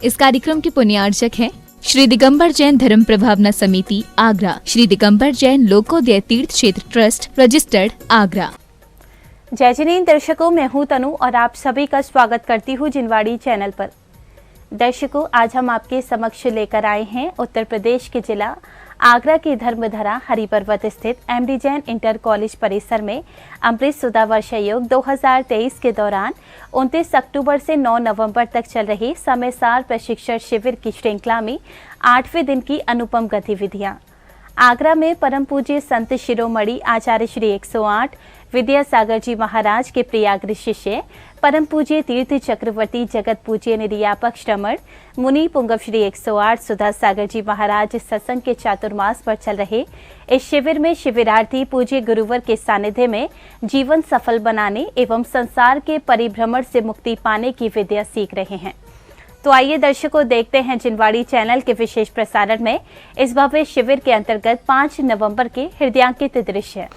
इस कार्यक्रम के पुण्यार्चक हैं श्री दिगंबर जैन धर्म प्रभावना समिति आगरा, श्री दिगंबर जैन लोकोदय तीर्थ क्षेत्र ट्रस्ट रजिस्टर्ड आगरा। जय जिनेंद्र दर्शकों, मैं हूं तनु और आप सभी का स्वागत करती हूं जिनवाड़ी चैनल पर। दर्शकों, आज हम आपके समक्ष लेकर आए हैं उत्तर प्रदेश के जिला आगरा की धर्मधरा हरिपर्वत स्थित एमडी जैन इंटर कॉलेज परिसर में अमृत सुधा वर्षा योग 2023 के दौरान 29 अक्टूबर से 9 नवंबर तक चल रही समयसार प्रशिक्षण शिविर की श्रृंखला में 8वें दिन की अनुपम गतिविधियां। आगरा में परम पूज्य संत शिरोमणि आचार्य श्री 108 विद्यासागर जी महाराज के प्रियाग्र शिष्य परम पूज्य तीर्थ चक्रवर्ती जगत पूज्य निर्यापक श्रमण मुनि पुंगव श्री 108 सुधा सागर जी महाराज सत्संग के चातुर्मास पर चल रहे इस शिविर में शिविरार्थी पूज्य गुरुवर के सानिध्य में जीवन सफल बनाने एवं संसार के परिभ्रमण से मुक्ति पाने की विद्या सीख रहे हैं। तो आइए दर्शकों, देखते हैं जिनवाड़ी चैनल के विशेष प्रसारण में इस भव्य शिविर के अंतर्गत 5 नवंबर के हृदयांकित दृश्य।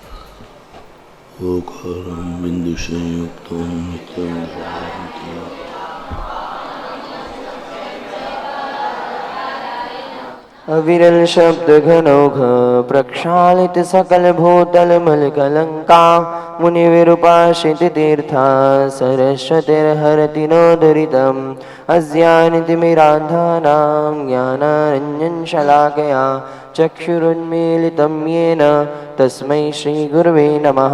अविरल शब्द घनौघ प्रक्षालित सकल भूतल मल कलंका मुनि विरूपाशित तीर्था सरस्वतीर्हरति नोदरितम् अस्यानितिमिरान्धानां ज्ञानारञ्जन शलाकया चक्षुरुन्मीलितं येन तस्मै श्री गुरुवे नमः।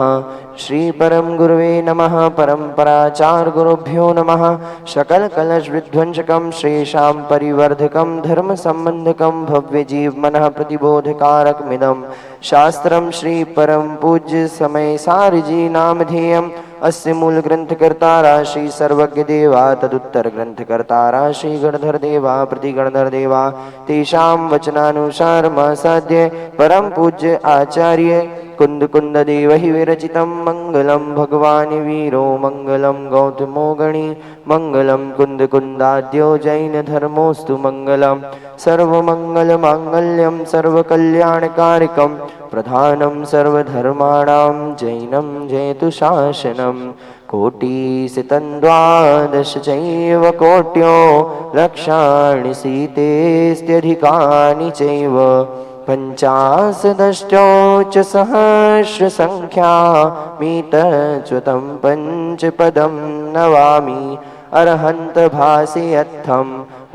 श्री परम गुरुवे नमः। परम्पराचार्य गुरुभ्यो नमः। सकल कलश विध्वंसकं श्रेषां परिवर्धकं धर्म संबंधकं भव्य जीव मनः प्रतिबोधकारकमिदं शास्त्रं श्री परम पूज्य समय सार जी नामधेयम्। अस्य मूल ग्रंथकर्तारा श्री सर्वज्ञ देवा तदुत्तर ग्रंथकर्तारा श्री गणधर देवा प्रतिगणधर देवा तेषां वचनानुसारमासाद्य परम पूज्य आचार्य कुंद कुंद देव हि विरचितं मंगलम भगवान वीरो मंगलम गौतमो गणी मंगलम कुंद कुंदाद्यो जैन धर्मोस्तु मंगलम सर्वमंगल मांगल्यम सर्वकल्याणकारिकं प्रधानं सर्वधर्माणां जैनं जयतु शासनं। कोटिशतं द्वादश चैव कोट्यो लक्षाणि सीतेस्त्यधिकानि चैव पञ्चाशदष्टौ च सहस्रसंख्या मीतच्युतं पंचपदं नवामि अर्हन्त भासयत्थं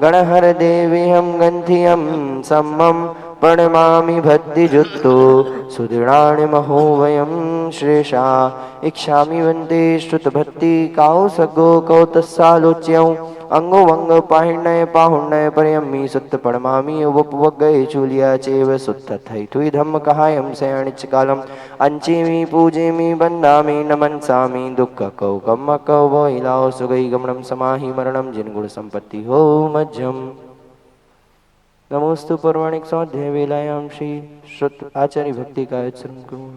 गणहर देवीहं गन्धियं सम्मं प्रणमामि भक्तिजुक्तो सुदृढाणि महो वयं श्रेषा इच्छामि वन्दे श्रुतभक्ति कौसगो कौतस्सालोच्यौ अंगो वंग पाहिण्य पाहुण्य परयम्मि सुत्त पणमामि उपवग्गये चूलिया चेव सुत्त थैथुई धम्म कहायं शयनिच कालम् अंचेमि पूजेमि वन्दामि नमन्सामि दुःख कौकम्म कौ इलाओ सुगै गमनं समाहि मरणं जिनगुण संपत्ति हो मज्जम्। नमोस्तु पौराणिक स्वाध्याय वेलायां श्री श्रुत आचार्य भक्ति का आचरण करूँ।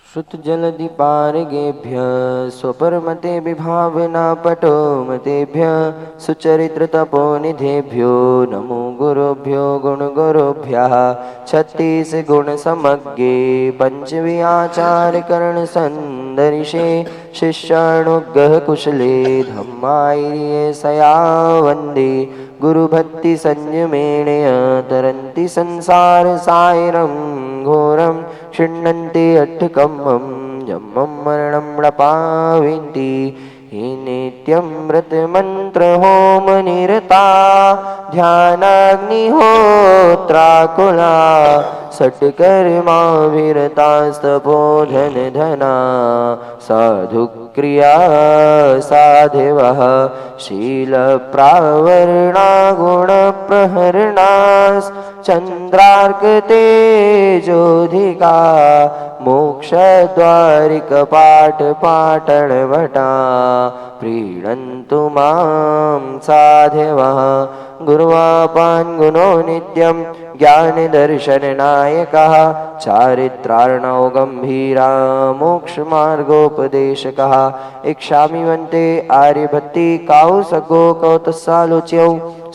श्रुत जलधि पारगेभ्य स्वपरमते विभावना पटो मतेभ्य सुचरित्र तपोनिधेभ्यो नमो गुरुभ्यो गुण गुरुभ्यः। 36 गुण समग्गे पंचवी आचार्य कर्ण संदर्शे शिष्यानुग्रह कुशले धम्माय सया वंदे गुरु भक्ति संयमेणय तरन्ति संसार सायरं घोरं क्षिण्णन्ति अट्ठकम्मं जम्मं मरणं प्रपावन्ति हि नित्यं व्रतमन्त्र होम निरता ध्यानाग्निहोत्राकुला सट्कर्मा विरतास्तपोधन धना साधुक्रिया साधिवः शीलप्रावरणा गुणप्रहरणास् चन्द्रार्कतेजोधिका मोक्षद्वारिकपाटपाटणवटा प्रीणन्तु मां साधवः गुरुवापान् गुणो नित्यं ज्ञानदर्शननायकः चारित्रार्णो गम्भीरा मोक्षमार्गोपदेशकः इच्छामि वन्ते आर्यभट्टि काउसगो कौतसालोच्यौ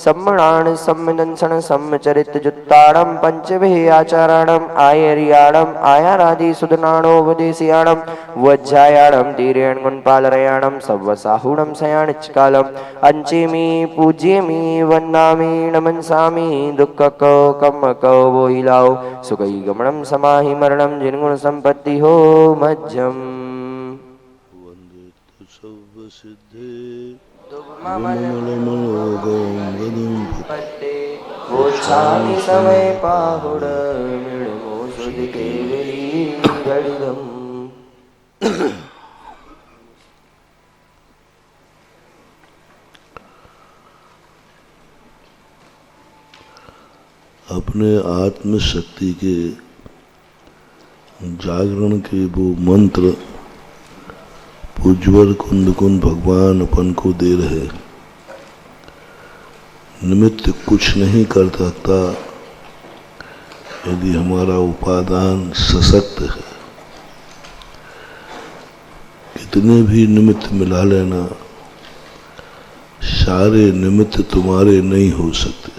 सम्मणान् सम्मदंसन सम्मचरितजुत्ताणं पञ्चभिः आचाराणम् आयर्याणम् आयारादिसुधनाणोपदेशयाणं वज्जायाणं तीरेण गुणपालरयाणं सव्वसाहुणं सयाणिच्कालम् अंचेमि पूज्येमि वन्दामि नमन्सामि दुःखको कम्मको बोहिलाओ सुखै गमनं समाहि मरणं जिन्गुणसम्पत्ति हो मज्जम् गोच्छामि समय पाहुड मिळमो सुधि केवली गडिदम्। अपने आत्म शक्ति के जागरण के वो मंत्र पूज्यवर कुंद कुंद भगवान अपन को दे रहे। निमित्त कुछ नहीं कर सकता यदि हमारा उपादान सशक्त है। कितने भी निमित्त मिला लेना, सारे निमित्त तुम्हारे नहीं हो सकते।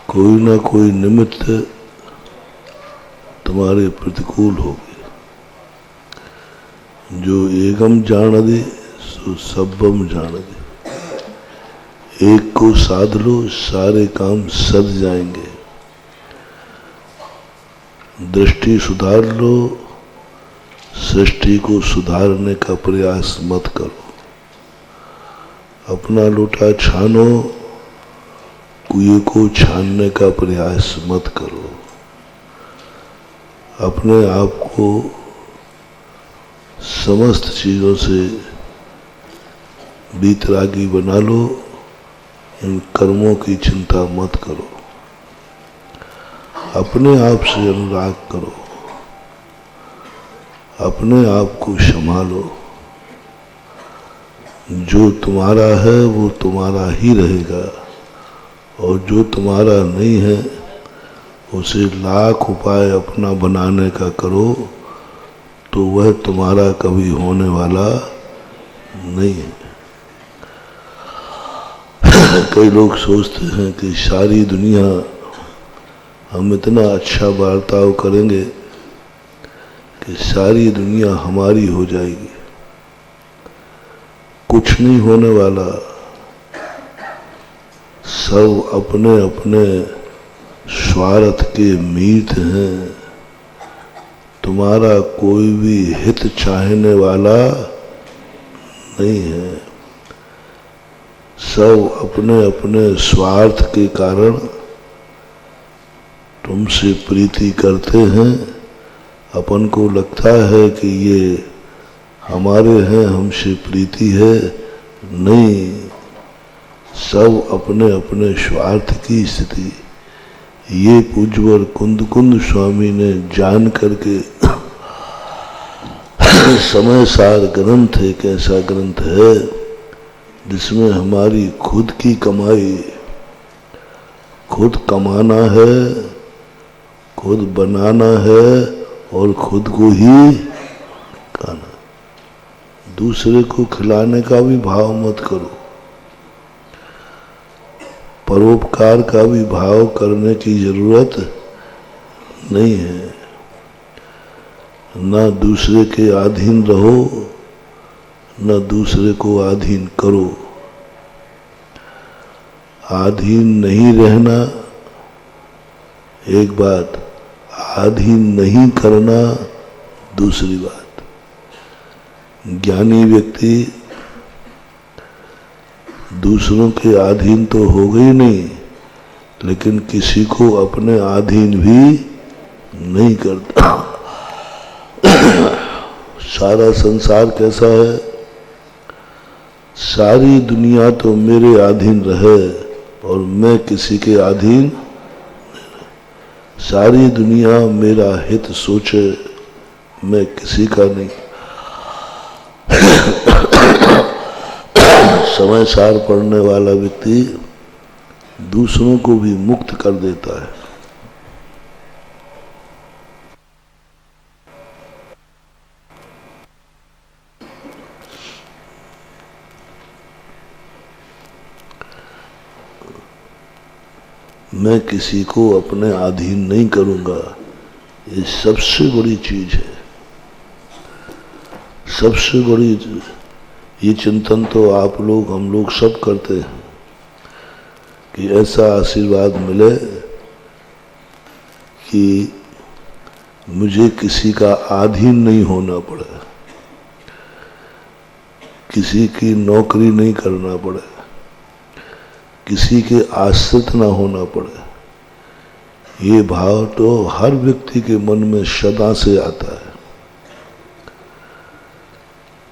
कोई ना कोई निमित्त तुम्हारे प्रतिकूल होगे। जो एकम जान दे सो सबम जान दे। एक को साध लो, सारे काम सध जाएंगे। दृष्टि सुधार लो, सृष्टि को सुधारने का प्रयास मत करो। अपना लोटा छानो, कुएं को छानने का प्रयास मत करो। अपने आप को समस्त चीजों से बीतरागी बना लो। इन कर्मों की चिंता मत करो। अपने आप से अनुराग करो। अपने आप को संभालो। जो तुम्हारा है वो तुम्हारा ही रहेगा, और जो तुम्हारा नहीं है उसे लाख उपाय अपना बनाने का करो तो वह तुम्हारा कभी होने वाला नहीं है। कई लोग सोचते हैं कि सारी दुनिया, हम इतना अच्छा बर्ताव करेंगे कि सारी दुनिया हमारी हो जाएगी। कुछ नहीं होने वाला। सब अपने अपने स्वार्थ के मीत हैं। तुम्हारा कोई भी हित चाहने वाला नहीं है। सब अपने अपने स्वार्थ के कारण तुमसे प्रीति करते हैं। अपन को लगता है कि ये हमारे हैं, हमसे प्रीति है। नहीं, सब अपने अपने स्वार्थ की स्थिति। ये पूज्यवर कुंद कुंद स्वामी ने जान करके समय सार ग्रंथ एक ऐसा ग्रंथ है जिसमें हमारी खुद की कमाई, खुद कमाना है, खुद बनाना है और खुद को ही खाना। दूसरे को खिलाने का भी भाव मत करो। परोपकार का भी भाव करने की जरूरत नहीं है। ना दूसरे के अधीन रहो, न दूसरे को अधीन करो। अधीन नहीं रहना एक बात, अधीन नहीं करना दूसरी बात। ज्ञानी व्यक्ति दूसरों के अधीन तो हो गई नहीं, लेकिन किसी को अपने अधीन भी नहीं करता। सारा संसार कैसा है? सारी दुनिया तो मेरे अधीन रहे और मैं किसी के अधीन। सारी दुनिया मेरा हित सोचे, मैं किसी का नहीं। समय सार पढ़ने वाला व्यक्ति दूसरों को भी मुक्त कर देता है। मैं किसी को अपने अधीन नहीं करूंगा, ये सबसे बड़ी चीज है। सबसे बड़ी ये चिंतन तो आप लोग हम लोग सब करते हैं कि ऐसा आशीर्वाद मिले कि मुझे किसी का अधीन नहीं होना पड़े, किसी की नौकरी नहीं करना पड़े, किसी के आश्रित ना होना पड़े। ये भाव तो हर व्यक्ति के मन में सदा से आता है,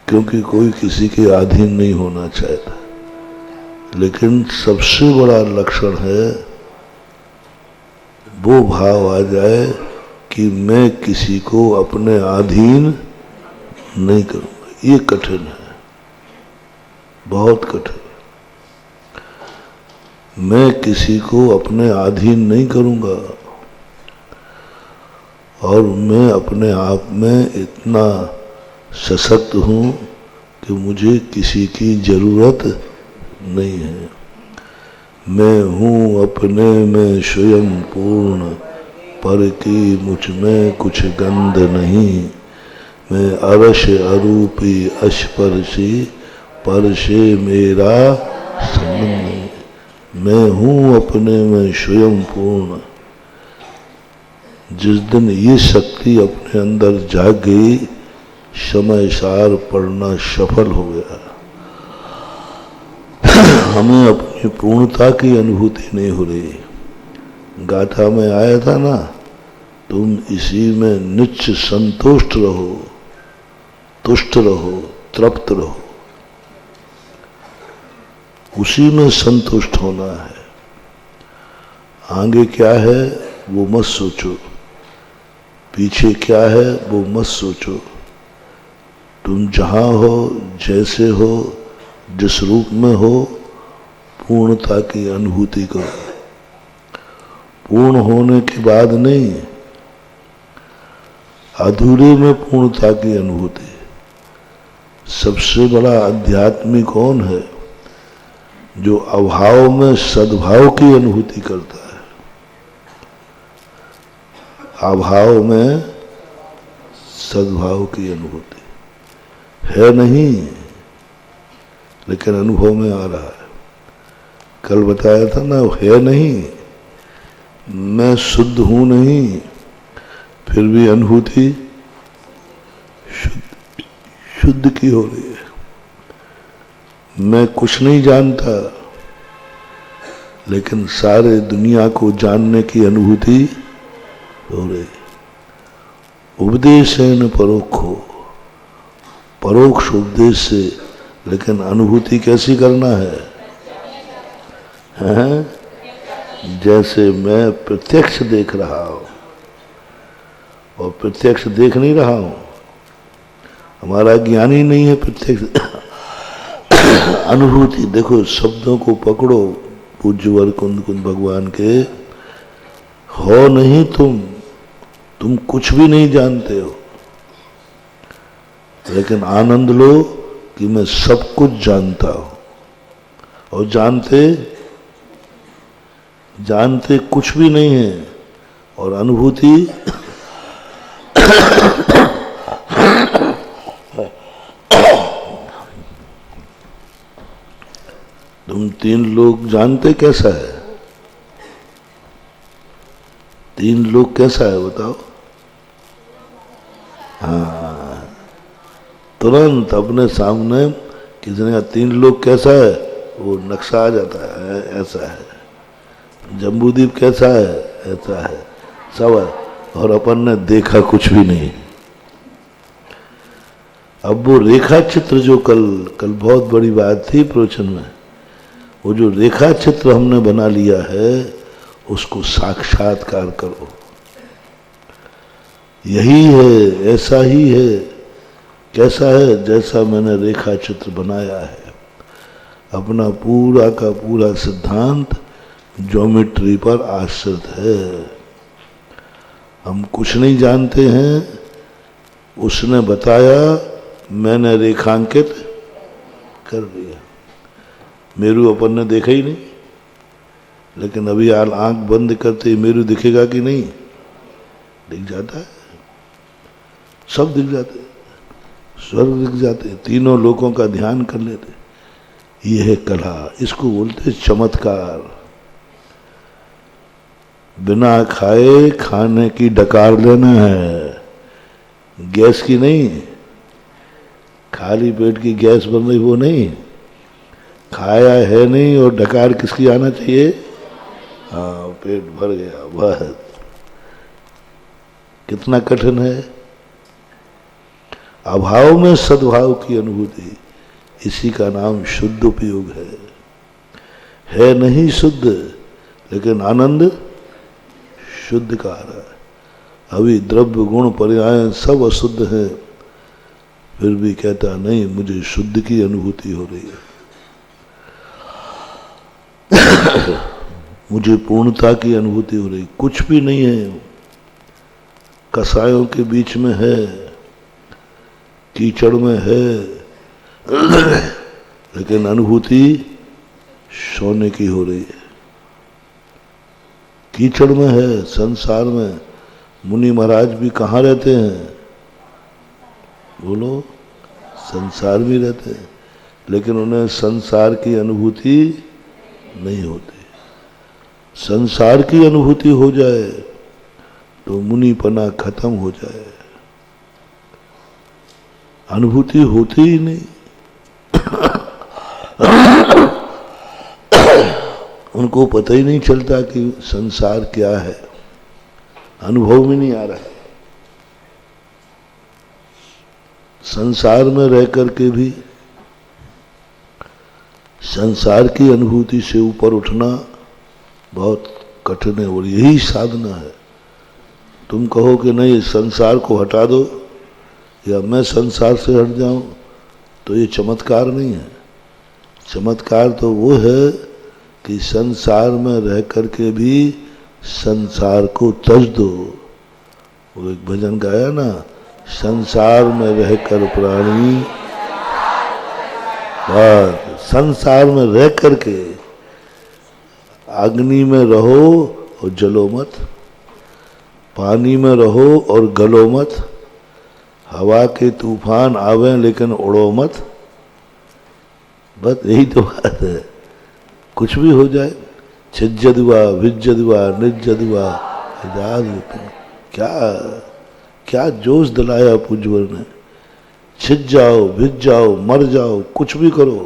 क्योंकि कोई किसी के अधीन नहीं होना चाहता। लेकिन सबसे बड़ा लक्षण है वो भाव आ जाए कि मैं किसी को अपने अधीन नहीं करूंगा। ये कठिन है, बहुत कठिन। मैं किसी को अपने अधीन नहीं करूंगा और मैं अपने आप में इतना सशक्त हूं कि मुझे किसी की जरूरत नहीं है। मैं हूं अपने में स्वयं पूर्ण, पर की मुझ में कुछ गंध नहीं। मैं अरश अरूपी अस्पर्शी, पर से मेरा संबंध नहीं। मैं हूं अपने में स्वयं पूर्ण। जिस दिन ये शक्ति अपने अंदर जाग गई, समय सार पढ़ना सफल हो गया। हमें अपनी पूर्णता की अनुभूति नहीं हो रही। गाथा में आया था ना, तुम इसी में नित्य संतुष्ट रहो, तुष्ट रहो, तृप्त रहो। उसी में संतुष्ट होना है। आगे क्या है वो मत सोचो, पीछे क्या है वो मत सोचो। तुम जहां हो, जैसे हो, जिस रूप में हो, पूर्णता की अनुभूति करो। पूर्ण होने के बाद नहीं, अधूरे में पूर्णता की अनुभूति। सबसे बड़ा आध्यात्मिक कौन है? जो अभाव में सद्भाव की अनुभूति करता है। अभाव में सद्भाव की अनुभूति है नहीं, लेकिन अनुभव में आ रहा है। कल बताया था ना, है नहीं, मैं शुद्ध हूं नहीं, फिर भी अनुभूति शुद्ध की हो रही है। मैं कुछ नहीं जानता, लेकिन सारे दुनिया को जानने की अनुभूति हो रही। उपदेशेन परोक्षो, परोक्ष उपदेश से, लेकिन अनुभूति कैसी करना है? जैसे मैं प्रत्यक्ष देख रहा हूं और प्रत्यक्ष देख नहीं रहा हूं। हमारा ज्ञान ही नहीं है प्रत्यक्ष अनुभूति। देखो, शब्दों को पकड़ो, पूज्यवर कुंद कुंद भगवान के। हो नहीं तुम कुछ भी नहीं जानते हो, लेकिन आनंद लो कि मैं सब कुछ जानता हूं। और जानते कुछ भी नहीं है, और अनुभूति तुम तीन लोग जानते कैसा है? तीन लोग कैसा है बताओ? हाँ, तुरंत अपने सामने किसी का तीन लोग कैसा है वो नक्शा आ जाता है। ऐसा है। जम्बूद्वीप कैसा है? ऐसा है, सब है। और अपन ने देखा कुछ भी नहीं। अब वो रेखा चित्र जो कल बहुत बड़ी बात थी प्रवचन में, वो जो रेखा चित्र हमने बना लिया है उसको साक्षात्कार करो। यही है, ऐसा ही है। कैसा है? जैसा मैंने रेखा चित्र बनाया है। अपना पूरा का पूरा सिद्धांत ज्योमेट्री पर आश्रित है। हम कुछ नहीं जानते हैं, उसने बताया, मैंने रेखांकित कर दिया। मेरू अपन ने देखा ही नहीं, लेकिन अभी आंख बंद करते ही मेरू दिखेगा कि नहीं? दिख जाता है, सब दिख जाते, स्वर्ग दिख जाते, तीनों लोगों का ध्यान कर लेते। यह है कला, इसको बोलते चमत्कार। बिना खाए खाने की डकार लेना है, गैस की नहीं। खाली पेट की गैस बन रही वो नहीं, खाया है नहीं और डकार किसकी आना चाहिए? हाँ, पेट भर गया, बस। कितना कठिन है। अभाव में सद्भाव की अनुभूति, इसी का नाम शुद्ध उपयोग है नहीं शुद्ध, लेकिन आनंद शुद्ध का आ रहा है। अभी द्रव्य गुण पर्याय सब अशुद्ध हैं, फिर भी कहता नहीं मुझे शुद्ध की अनुभूति हो रही है। मुझे पूर्णता की अनुभूति हो रही। कुछ भी नहीं है, कसायों के बीच में है, कीचड़ में है, लेकिन अनुभूति सोने की हो रही है। कीचड़ में है, संसार में। मुनि महाराज भी कहाँ रहते हैं? बोलो, संसार में रहते हैं, लेकिन उन्हें संसार की अनुभूति नहीं होती। संसार की अनुभूति हो जाए तो मुनिपना खत्म हो जाए। अनुभूति होती ही नहीं। उनको पता ही नहीं चलता कि संसार क्या है, अनुभव में नहीं आ रहा है। संसार में रह करके भी संसार की अनुभूति से ऊपर उठना बहुत कठिन है, और यही साधना है। तुम कहो कि नहीं संसार को हटा दो या मैं संसार से हट जाऊं, तो ये चमत्कार नहीं है। चमत्कार तो वो है कि संसार में रह करके भी संसार को तज दो। वो एक भजन गाया ना, संसार में रहकर प्राणी, संसार में रह करके अग्नि में रहो और जलो मत, पानी में रहो और गलो मत, हवा के तूफान आवे लेकिन उड़ो मत। बस यही तो बात है। कुछ भी हो जाए, छिज्जदुआ भिज्जदुआ निज्जदुआ, क्या क्या जोश दिलाया पूज्यवर ने। छिज जाओ, भिज जाओ, मर जाओ, कुछ भी करो,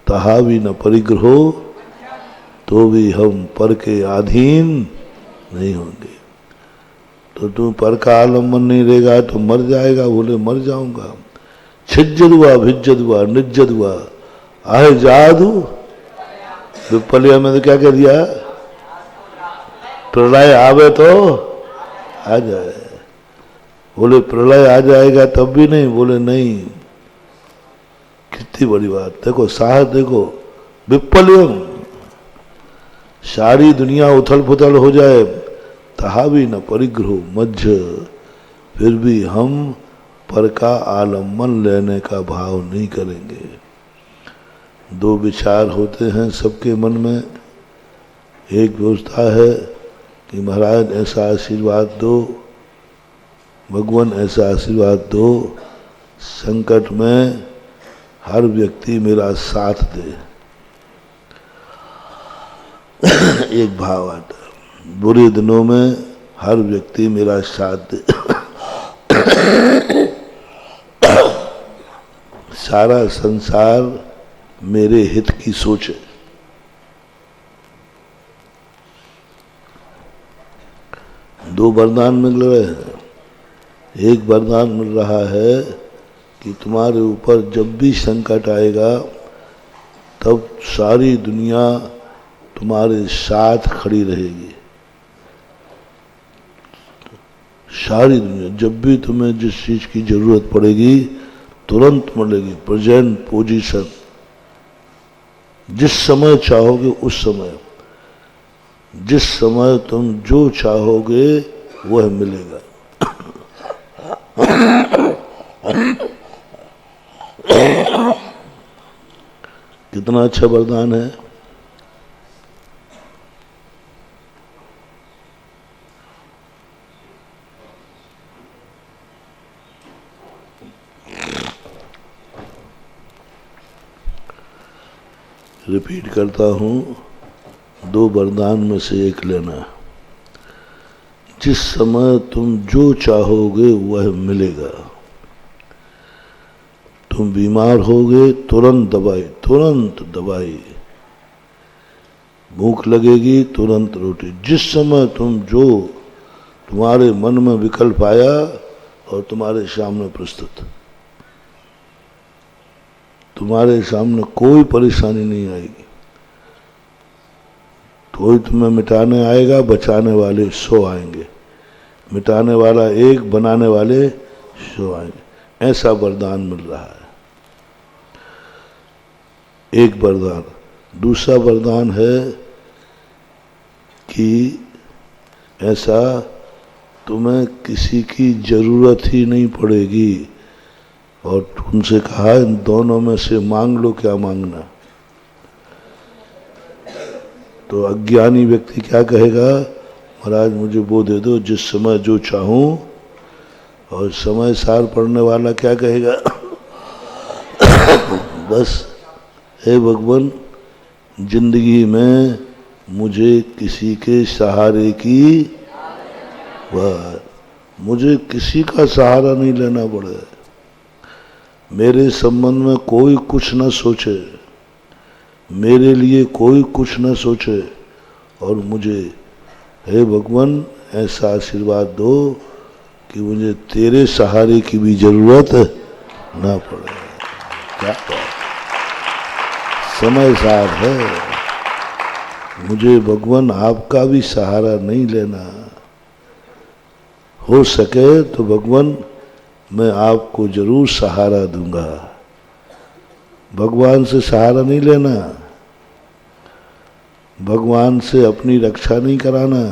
तहा भी न परिग्रहो, तो भी हम पर के अधीन नहीं होंगे। तो तू पर का आलम्बन नहीं रहेगा तो मर जाएगा। बोले मर जाऊंगा। छिज्जदुआ भिज्जदुआ निज्जदुआ आए जादू। विपलिया में तो क्या कह दिया? प्रलय आवे तो आ जाए। बोले प्रलय आ जाएगा तब भी नहीं। बोले नहीं। कितनी बड़ी बात। देखो साहस, देखो विपल्यम, सारी दुनिया उथल पुथल हो जाए, तहा भी न परिग्रह मध्य, फिर भी हम पर का आलम्बन लेने का भाव नहीं करेंगे। दो विचार होते हैं सबके मन में। एक व्यवस्था है कि महाराज ऐसा आशीर्वाद दो, भगवान ऐसा आशीर्वाद दो, संकट में हर व्यक्ति मेरा साथ दे। एक भाव आता है, बुरे दिनों में हर व्यक्ति मेरा साथ दे। सारा संसार मेरे हित की सोचे। दो वरदान मिल रहे हैं। एक वरदान मिल रहा है कि तुम्हारे ऊपर जब भी संकट आएगा तब सारी दुनिया तुम्हारे साथ खड़ी रहेगी। सारी दुनिया, जब भी तुम्हें जिस चीज की जरूरत पड़ेगी तुरंत मिलेगी। प्रेजेंट पोजीशन, जिस समय चाहोगे उस समय, जिस समय तुम जो चाहोगे वह मिलेगा। कितना अच्छा वरदान है। रिपीट करता हूं, 2 वरदान में से एक लेना। जिस समय तुम जो चाहोगे वह मिलेगा। तुम बीमार होगे, तुरंत दवाई, तुरंत दवाई। भूख लगेगी, तुरंत रोटी। जिस समय तुम जो तुम्हारे मन में विकल्प आया और तुम्हारे सामने प्रस्तुत, तुम्हारे सामने कोई परेशानी नहीं आएगी। कोई तुम्हें मिटाने आएगा, बचाने वाले 100 आएंगे। मिटाने वाला 1, बनाने वाले 100 आएंगे। ऐसा वरदान मिल रहा है। एक वरदान। दूसरा वरदान है कि ऐसा तुम्हें किसी की जरूरत ही नहीं पड़ेगी। और तुमसे कहा इन दोनों में से मांग लो, क्या मांगना। तो अज्ञानी व्यक्ति क्या कहेगा, महाराज मुझे वो दे दो जिस समय जो चाहूं। और समय सार पढ़ने वाला क्या कहेगा, बस हे भगवान, जिंदगी में मुझे किसी के सहारे की मुझे किसी का सहारा नहीं लेना पड़े। मेरे संबंध में कोई कुछ न सोचे, मेरे लिए कोई कुछ न सोचे। और मुझे हे भगवान ऐसा आशीर्वाद दो कि मुझे तेरे सहारे की भी जरूरत ना पड़े। क्या समय सार है। मुझे भगवान आपका भी सहारा नहीं लेना। हो सके तो भगवान मैं आपको जरूर सहारा दूंगा। भगवान से सहारा नहीं लेना, भगवान से अपनी रक्षा नहीं कराना,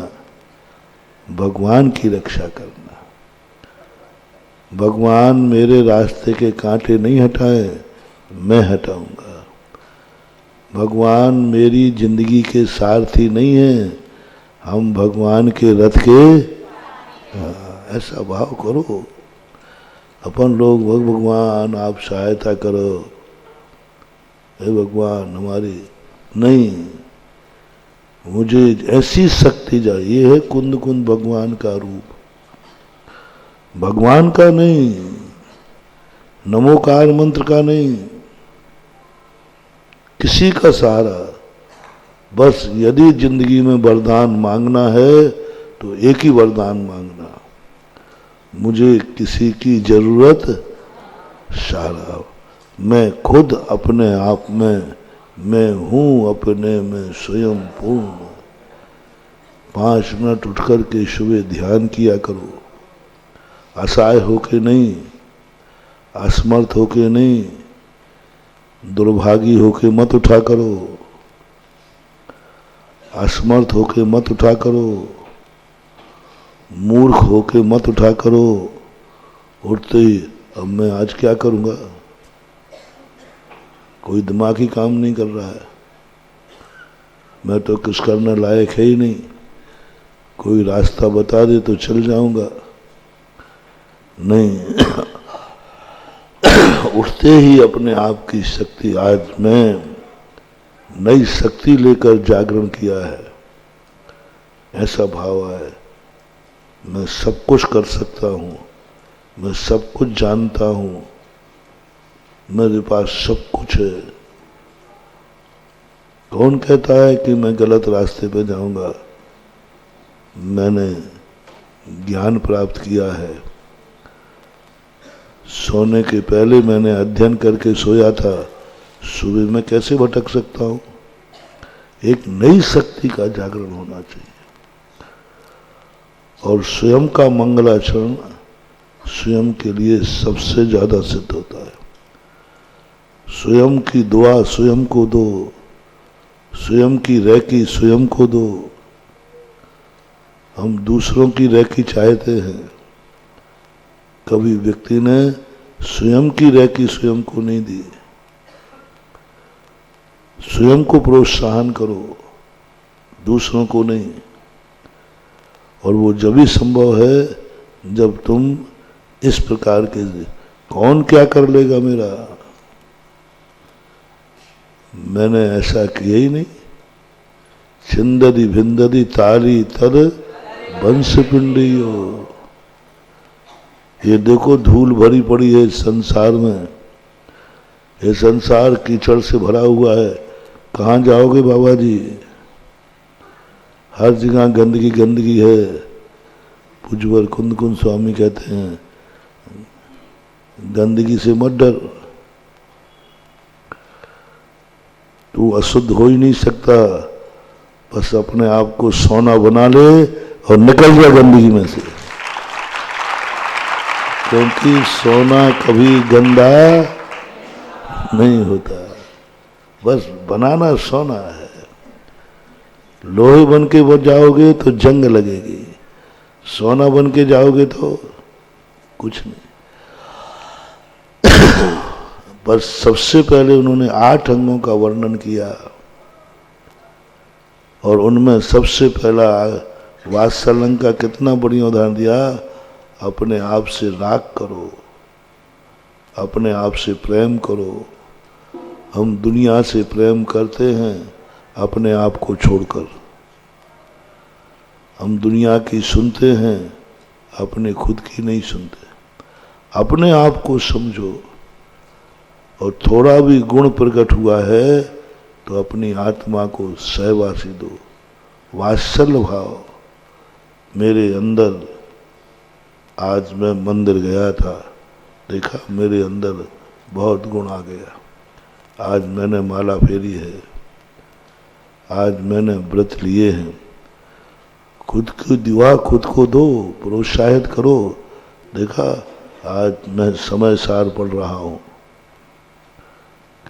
भगवान की रक्षा करना। भगवान मेरे रास्ते के कांटे नहीं हटाए, मैं हटाऊंगा। भगवान मेरी जिंदगी के सारथी नहीं है, हम भगवान के रथ के। ऐसा भाव करो। अपन लोग भगवान आप सहायता करो, हे भगवान हमारी नहीं, मुझे ऐसी शक्ति चाहिए। ये है कुंद कुंद भगवान का रूप, भगवान का नहीं, नमोकार मंत्र का नहीं, किसी का सहारा। बस यदि जिंदगी में वरदान मांगना है तो एक ही वरदान मांगना, मुझे किसी की जरूरत सहारा। मैं खुद अपने आप में, मैं हूं अपने में स्वयं पूर्ण। 5 मिनट उठ कर के सुबह ध्यान किया करो। असहाय होके नहीं, असमर्थ होके नहीं, दुर्भागी होके मत उठा करो, असमर्थ होके मत उठा करो, मूर्ख होके मत उठा करो। उठते ही अब मैं आज क्या करूंगा, कोई दिमागी काम नहीं कर रहा है, मैं तो कुछ करने लायक है ही नहीं, कोई रास्ता बता दे तो चल जाऊंगा। नहीं, उठते ही अपने आप की शक्ति, आज मैं नई शक्ति लेकर जागरण किया है, ऐसा भाव आए। मैं सब कुछ कर सकता हूं, मैं सब कुछ जानता हूं, मेरे पास सब कुछ है। कौन कहता है कि मैं गलत रास्ते पे जाऊंगा। मैंने ज्ञान प्राप्त किया है। सोने के पहले मैंने अध्ययन करके सोया था, सुबह में कैसे भटक सकता हूं। एक नई शक्ति का जागरण होना चाहिए। और स्वयं का मंगलाचरण स्वयं के लिए सबसे ज्यादा सिद्ध होता है। स्वयं की दुआ स्वयं को दो, स्वयं की रैकी स्वयं को दो। हम दूसरों की रैकी चाहते हैं, कभी व्यक्ति ने स्वयं की रैकी स्वयं को नहीं दी। स्वयं को प्रोत्साहन करो, दूसरों को नहीं। और वो जब ही संभव है जब तुम इस प्रकार के, कौन क्या कर लेगा मेरा, मैंने ऐसा किया ही नहीं। छिंददी भिंददी तारी तर वंश पिंडियो। ये देखो धूल भरी पड़ी है संसार में, ये संसार कीचड़ से भरा हुआ है। कहाँ जाओगे बाबा जी, हर जगह गंदगी गंदगी है। पूज्यवर कुंद कुंद स्वामी कहते हैं गंदगी से मत डर, तू अशुद्ध हो ही नहीं सकता। बस अपने आप को सोना बना ले और निकल जा गंदगी में से, क्योंकि सोना कभी गंदा नहीं होता। बस बनाना सोना है। लोहे बन के वो जाओगे तो जंग लगेगी, सोना बन के जाओगे तो कुछ नहीं। बस सबसे पहले उन्होंने 8 अंगों का वर्णन किया और उनमें सबसे पहला वात्सल्य का कितना बढ़िया उदाहरण दिया। अपने आप से राग करो, अपने आप से प्रेम करो। हम दुनिया से प्रेम करते हैं अपने आप को छोड़कर, हम दुनिया की सुनते हैं अपने खुद की नहीं सुनते। अपने आप को समझो, और थोड़ा भी गुण प्रकट हुआ है तो अपनी आत्मा को सहवासी दो। वात्सल्य भाव मेरे अंदर, आज मैं मंदिर गया था, देखा मेरे अंदर बहुत गुण आ गया। आज मैंने माला फेरी है, आज मैंने व्रत लिए हैं। खुद की दुआ खुद को दो, प्रोत्साहित करो। देखा आज मैं समय सार पढ़ रहा हूँ,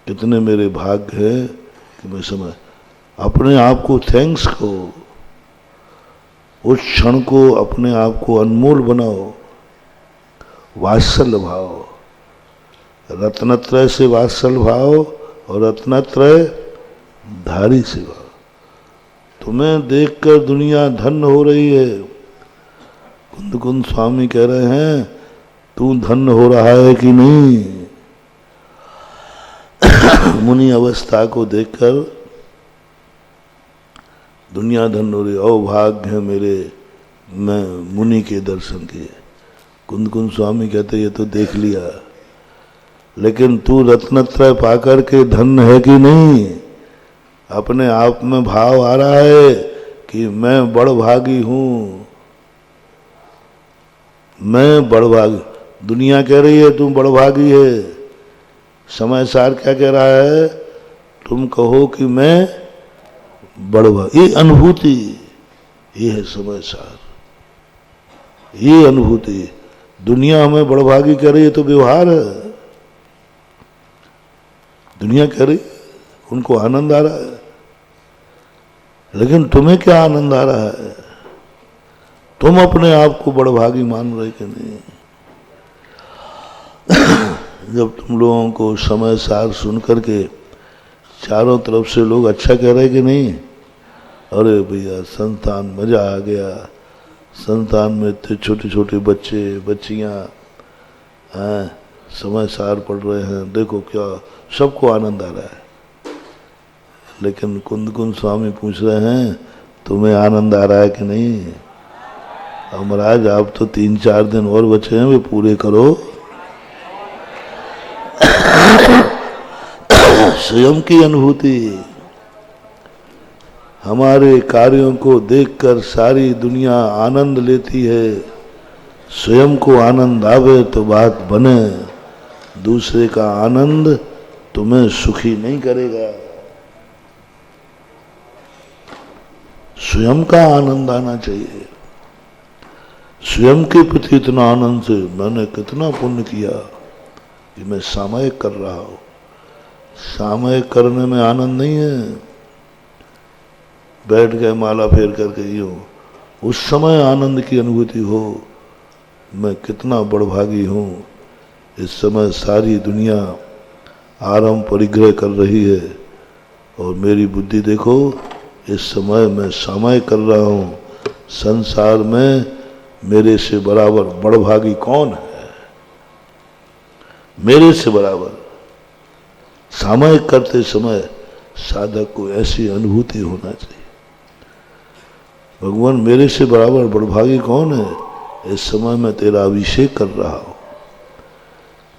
कितने मेरे भाग्य हैं कि मैं समय, अपने आप को थैंक्स करो। उस क्षण को अपने आप को अनमोल बनाओ। वात्सल्य भाव, रत्नत्रय से वात्सल्य भाव और रत्नत्रय धारी से भाव। तुम्हें देखकर दुनिया धन्य हो रही है। कुंद कुंद स्वामी कह रहे हैं तू धन्य हो रहा है कि नहीं। मुनि अवस्था को देखकर दुनिया धन्य हो रही। अभाग्य है मेरे, मैं मुनि के दर्शन किए। कुंद कुंद स्वामी कहते ये तो देख लिया, लेकिन तू रत्नत्रय पाकर के धन्य है कि नहीं। अपने आप में भाव आ रहा है कि मैं बड़भागी हूं, मैं बड़भागी। दुनिया कह रही है तू बड़भागी है, समय सार क्या कह रहा है, तुम कहो कि मैं बड़भागी। ये अनुभूति, ये है समय सार, ये अनुभूति। दुनिया हमें बड़भागी कह रही है तो व्यवहार है। दुनिया कह रही उनको आनंद आ रहा है, लेकिन तुम्हें क्या आनंद आ रहा है। तुम अपने आप को बड़भागी मान रहे कि नहीं। जब तुम लोगों को समय सार सुन करके चारों तरफ से लोग अच्छा कह रहे कि नहीं, अरे भैया संतान मजा आ गया, संतान में इतने छोटे छोटे बच्चे बच्चियां हैं, समय सार पढ़ रहे हैं, देखो क्या सबको आनंद आ रहा है। लेकिन कुंद कुंद स्वामी पूछ रहे हैं तुम्हें आनंद आ रहा है कि नहीं। अब महाराज आप तो 3-4 दिन और बचे हैं, वे पूरे करो। स्वयं की अनुभूति, हमारे कार्यों को देखकर सारी दुनिया आनंद लेती है। स्वयं को आनंद आवे तो बात बने, दूसरे का आनंद तुम्हें सुखी नहीं करेगा। स्वयं का आनंद आना चाहिए। स्वयं के प्रति इतना आनंद से मैंने कितना पुण्य किया कि मैं सामयिक कर रहा हूं। सामयिक करने में आनंद नहीं है, बैठ गए माला फेर करके यूं, उस समय आनंद की अनुभूति हो, मैं कितना बड़भागी हूँ। इस समय सारी दुनिया आराम परिग्रह कर रही है और मेरी बुद्धि देखो, इस समय मैं समय कर रहा हूँ। संसार में मेरे से बराबर बड़भागी कौन है? मेरे से बराबर सामयिक करते समय साधक को ऐसी अनुभूति होना चाहिए, भगवान मेरे से बराबर बड़भागी कौन है? इस समय मैं तेरा अभिषेक कर रहा हूं,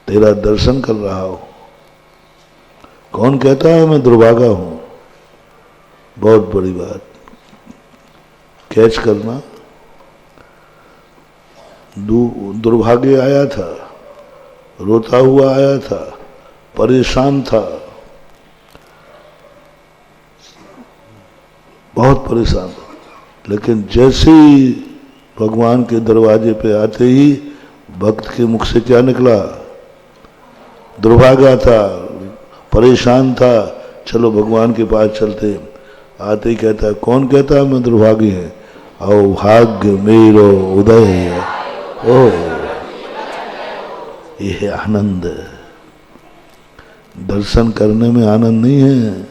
तेरा दर्शन कर रहा हूं। कौन कहता है मैं दुर्भागा हूं? बहुत बड़ी बात कैच करना। दुर्भाग्य आया था, रोता हुआ आया था, परेशान था, बहुत परेशान था, लेकिन जैसे ही भगवान के दरवाजे पे आते ही भक्त के मुख से क्या निकला? दुर्भागा था, परेशान था, चलो भगवान के पास चलते। आते ही कहता है, कौन कहता है मैं दुर्भागी है? आओ भाग्य मेरो उदय है। ओह, ये है आनंद। दर्शन करने में आनंद नहीं है।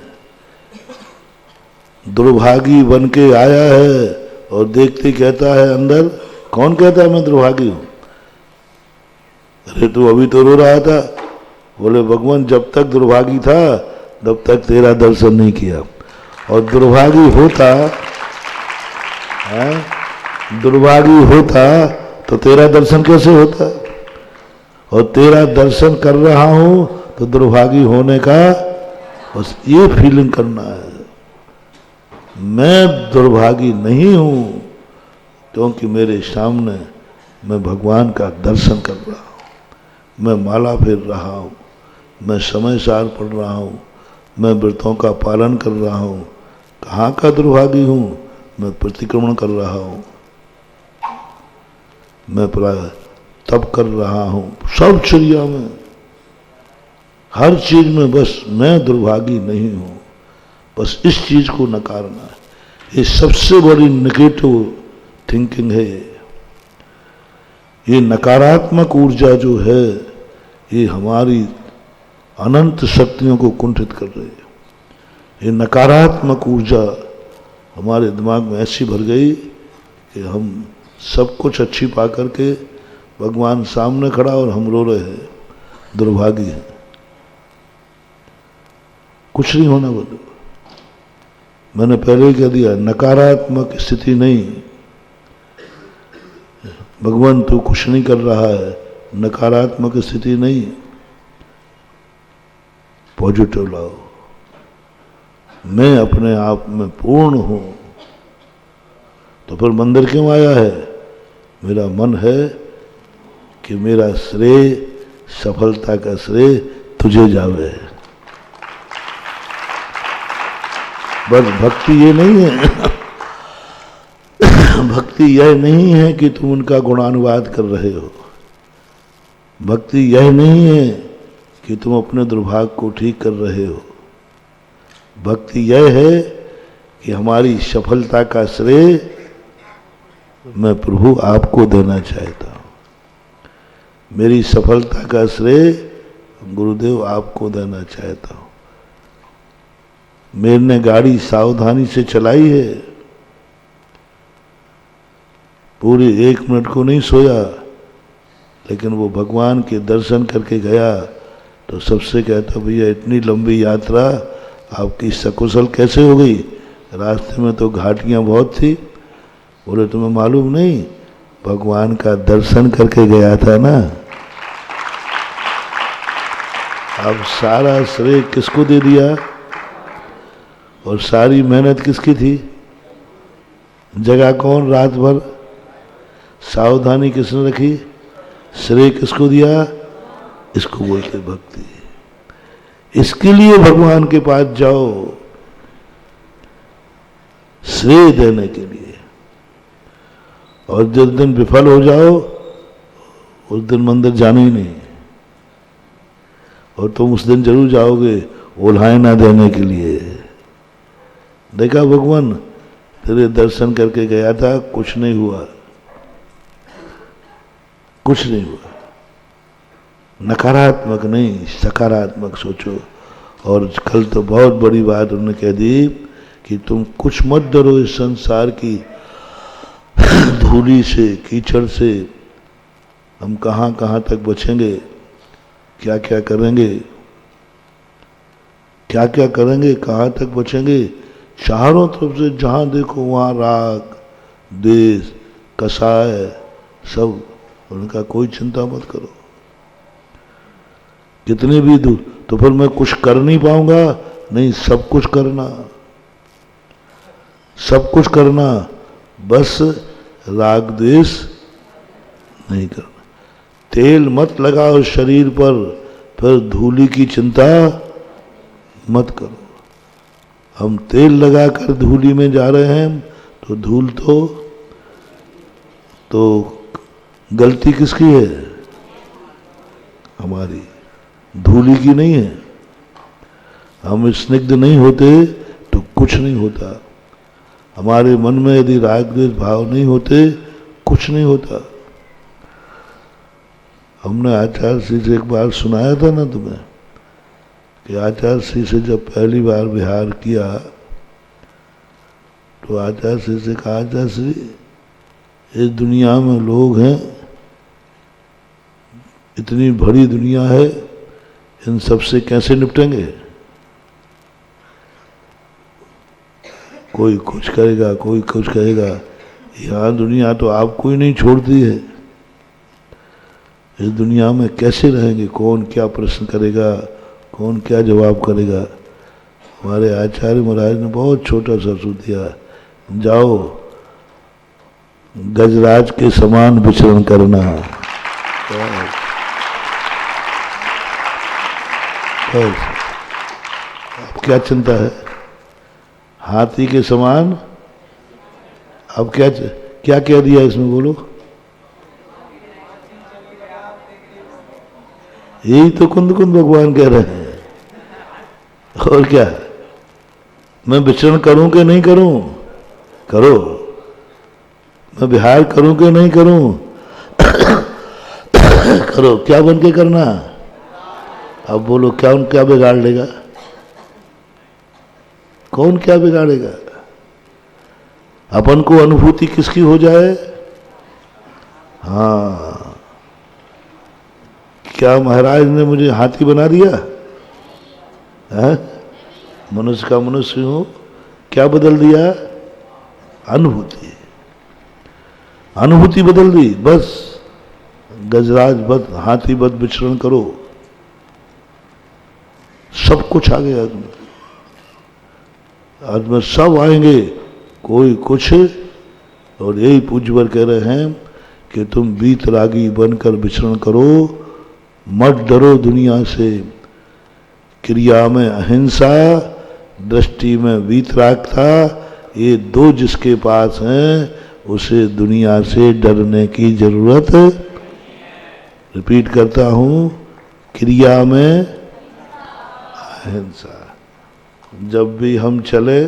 दुर्भागी बन के आया है और देखते कहता है अंदर, कौन कहता है मैं दुर्भागी हूं? अरे तू अभी तो रो रहा था। बोले भगवान जब तक दुर्भागी था तब तक तेरा दर्शन नहीं किया, और दुर्भागी होता दुर्भागी होता तो तेरा दर्शन कैसे होता? और तेरा दर्शन कर रहा हूं तो दुर्भागी होने का बस ये फीलिंग करना है, मैं दुर्भागी नहीं हूं, क्योंकि मेरे सामने मैं भगवान का दर्शन कर रहा हूं, मैं माला फेर रहा हूं, मैं समय सार पढ़ रहा हूं, मैं व्रतों का पालन कर रहा हूं। कहाँ का दुर्भागी हूं? मैं प्रतिक्रमण कर रहा हूं, मैं तप कर रहा हूं, सब चर्या में, हर चीज में बस मैं दुर्भागी नहीं हूं। बस इस चीज को नकारना है। ये सबसे बड़ी नेगेटिव थिंकिंग है। ये नकारात्मक ऊर्जा जो है ये हमारी अनंत शक्तियों को कुंठित कर रही है। ये नकारात्मक ऊर्जा हमारे दिमाग में ऐसी भर गई कि हम सब कुछ अच्छी पा करके भगवान सामने खड़ा और हम रो रहे हैं, दुर्भागी हैं। कुछ नहीं होना बोलो। मैंने पहले ही कह दिया, नकारात्मक स्थिति नहीं। भगवान तू कुछ नहीं कर रहा है, नकारात्मक स्थिति नहीं, पॉजिटिव लाओ। मैं अपने आप में पूर्ण हूं। तो फिर मंदिर क्यों आया है? मेरा मन है कि मेरा श्रेय, सफलता का श्रेय तुझे जावे। बस भक्ति ये नहीं है भक्ति यह नहीं है कि तुम उनका गुणानुवाद कर रहे हो। भक्ति यह नहीं है कि तुम अपने दुर्भाग्य को ठीक कर रहे हो। भक्ति यह है कि हमारी सफलता का श्रेय मैं प्रभु आपको देना चाहता हूं। मेरी सफलता का श्रेय गुरुदेव आपको देना चाहता हूं। मैंने गाड़ी सावधानी से चलाई है, पूरे 1 मिनट को नहीं सोया, लेकिन वो भगवान के दर्शन करके गया तो सबसे कहता, भैया इतनी लंबी यात्रा आपकी सकुशल कैसे हो गई? रास्ते में तो घाटियां बहुत थी। बोले तुम्हें मालूम नहीं, भगवान का दर्शन करके गया था ना। अब सारा श्रेय किसको दे दिया? और सारी मेहनत किसकी थी? जगह कौन? रात भर सावधानी किसने रखी? श्रेय किसको दिया? इसको बोलते भक्ति। इसके लिए भगवान के पास जाओ, श्रेय देने के लिए। और जिस दिन विफल हो जाओ उस दिन मंदिर जाना ही नहीं। और तुम उस दिन जरूर जाओगे ओल्हाए ना देने के लिए। देखा भगवान तेरे दर्शन करके गया था, कुछ नहीं हुआ, कुछ नहीं हुआ। नकारात्मक नहीं, सकारात्मक सोचो। और कल तो बहुत बड़ी बात उन्होंने कह दी कि तुम कुछ मत डरो इस संसार की धूली से, कीचड़ से। हम कहाँ कहाँ तक बचेंगे, क्या क्या करेंगे, क्या क्या करेंगे, कहाँ तक बचेंगे। चारों तरफ से जहाँ देखो वहाँ राग, द्वेष, कसाय सब। उनका कोई चिंता मत करो, कितने भी दूर। तो फिर मैं कुछ कर नहीं पाऊंगा, नहीं, सब कुछ करना, सब कुछ करना, बस राग द्वेष नहीं करना। तेल मत लगाओ शरीर पर, फिर धूली की चिंता मत करो। हम तेल लगाकर धूली में जा रहे हैं, तो धूल तो गलती किसकी है? हमारी, धूली की नहीं है। हम स्निग्ध नहीं होते तो कुछ नहीं होता। हमारे मन में यदि राग द्वेष भाव नहीं होते, कुछ नहीं होता। हमने आचार्य श्री से एक बार सुनाया था ना तुम्हें, कि आचार्य श्री से जब पहली बार विहार किया तो आचार्य श्री से कहा, आचार्य श्री इस दुनिया में लोग हैं, इतनी बड़ी दुनिया है, इन सब से कैसे निपटेंगे? कोई कुछ करेगा, कोई कुछ कहेगा। यहाँ दुनिया तो आपको ही नहीं छोड़ती है। इस दुनिया में कैसे रहेंगे? कौन क्या प्रश्न करेगा, कौन क्या जवाब करेगा? हमारे आचार्य महाराज ने बहुत छोटा सा सूत्र दिया, जाओ गजराज के समान विचरण करना। अब क्या चिंता है? हाथी के समान। अब क्या कह दिया इसमें, बोलो? यही तो कुंद कुंद भगवान कह रहे हैं। और क्या, मैं विचरण करूं कि नहीं करूं? करो। मैं विहार करूं कि नहीं करूं? करो। क्या बन के करना? अब बोलो, क्या बिगाड़ लेगा? कौन क्या बिगाड़ेगा? अपन को अनुभूति किसकी हो जाए? हाँ, क्या महाराज ने मुझे हाथी बना दिया है? मनुष्य का मनुष्य हूं, क्या बदल दिया? अनुभूति, अनुभूति बदल दी। बस गजराज बद, हाथी बद विचरण करो, सब कुछ आ गया। आज में सब आएंगे, कोई कुछ। और यही पूज्यवर कह रहे हैं कि तुम वीतरागी बनकर विचरण करो, मत डरो दुनिया से। क्रिया में अहिंसा, दृष्टि में वीतरागता, ये दो जिसके पास हैं उसे दुनिया से डरने की जरूरत। रिपीट करता हूं, क्रिया में अहिंसा। जब भी हम चले,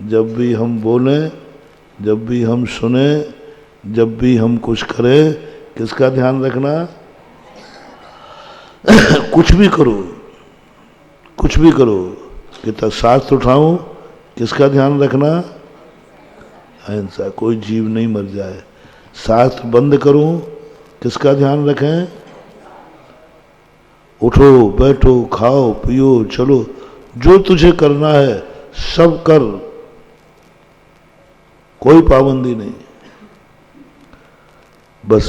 जब भी हम बोले, जब भी हम सुने, जब भी हम कुछ करें, किसका ध्यान रखना? कुछ भी करो, कुछ भी करो, कितना शास्त्र उठाऊं, किसका ध्यान रखना? अहिंसा। कोई जीव नहीं मर जाए। शास्त्र बंद करूं, किसका ध्यान रखें? उठो, बैठो, खाओ, पियो, चलो, जो तुझे करना है सब कर, कोई पाबंदी नहीं। बस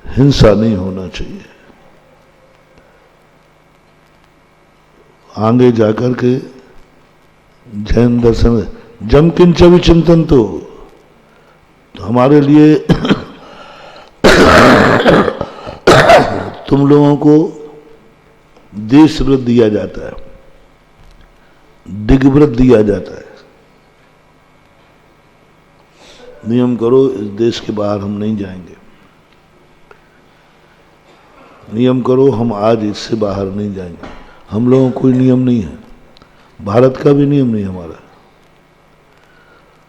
हिंसा नहीं होना चाहिए। आगे जाकर के जैन दर्शन जम किंच विचिंतन तो हमारे लिए तुम लोगों को देश व्रत दिया जाता है, दिग्व्रत दिया जाता है। नियम करो, इस देश के बाहर हम नहीं जाएंगे। नियम करो, हम आज इससे बाहर नहीं जाएंगे। हम लोगों को कोई नियम नहीं है, भारत का भी नियम नहीं हमारा।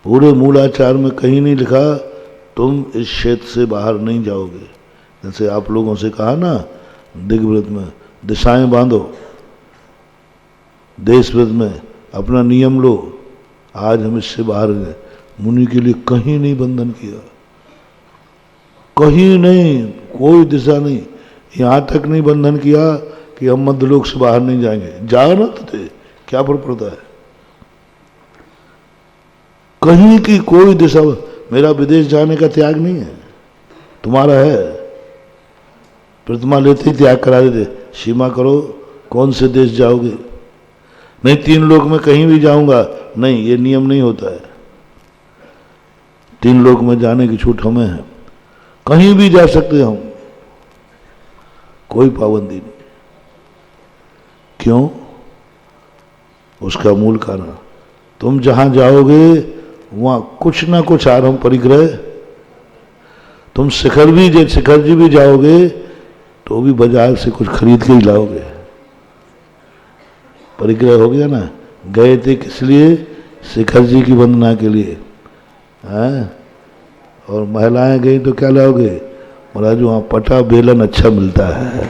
पूरे मूलाचार में कहीं नहीं लिखा तुम इस क्षेत्र से बाहर नहीं जाओगे। जैसे आप लोगों से कहा ना दिग्व्रत में, दिशाएं बांधो, देश व्रत में अपना नियम लो, आज हम इससे बाहर गए। मुनि के लिए कहीं नहीं बंधन किया, कहीं नहीं, कोई दिशा नहीं, यहां तक नहीं बंधन किया कि हम मध्यलोक से बाहर नहीं जाएंगे। जाओ ना तो क्या फर्क पड़ता है, कहीं की कोई दिशा। मेरा विदेश जाने का त्याग नहीं है, तुम्हारा है। प्रतिमा लेते ही त्याग करा देते, सीमा करो, कौन से देश जाओगे? नहीं 3 लोक में कहीं भी जाऊंगा, नहीं, ये नियम नहीं होता है। 3 लोक में जाने की छूट हमें है, कहीं भी जा सकते हम, कोई पाबंदी नहीं। क्यों? उसका मूल कारण, तुम जहां जाओगे वहां कुछ ना कुछ आरंभ परिग्रह। तुम शिखर जी भी जाओगे तो भी बाजार से कुछ खरीद के ही लाओगे। परिग्रह हो गया ना। गए थे किस लिए? शिखर जी की वंदना के लिए, हैं? और महिलाएं गई तो क्या लाओगे? महाराज वहाँ पटा बेलन अच्छा मिलता है,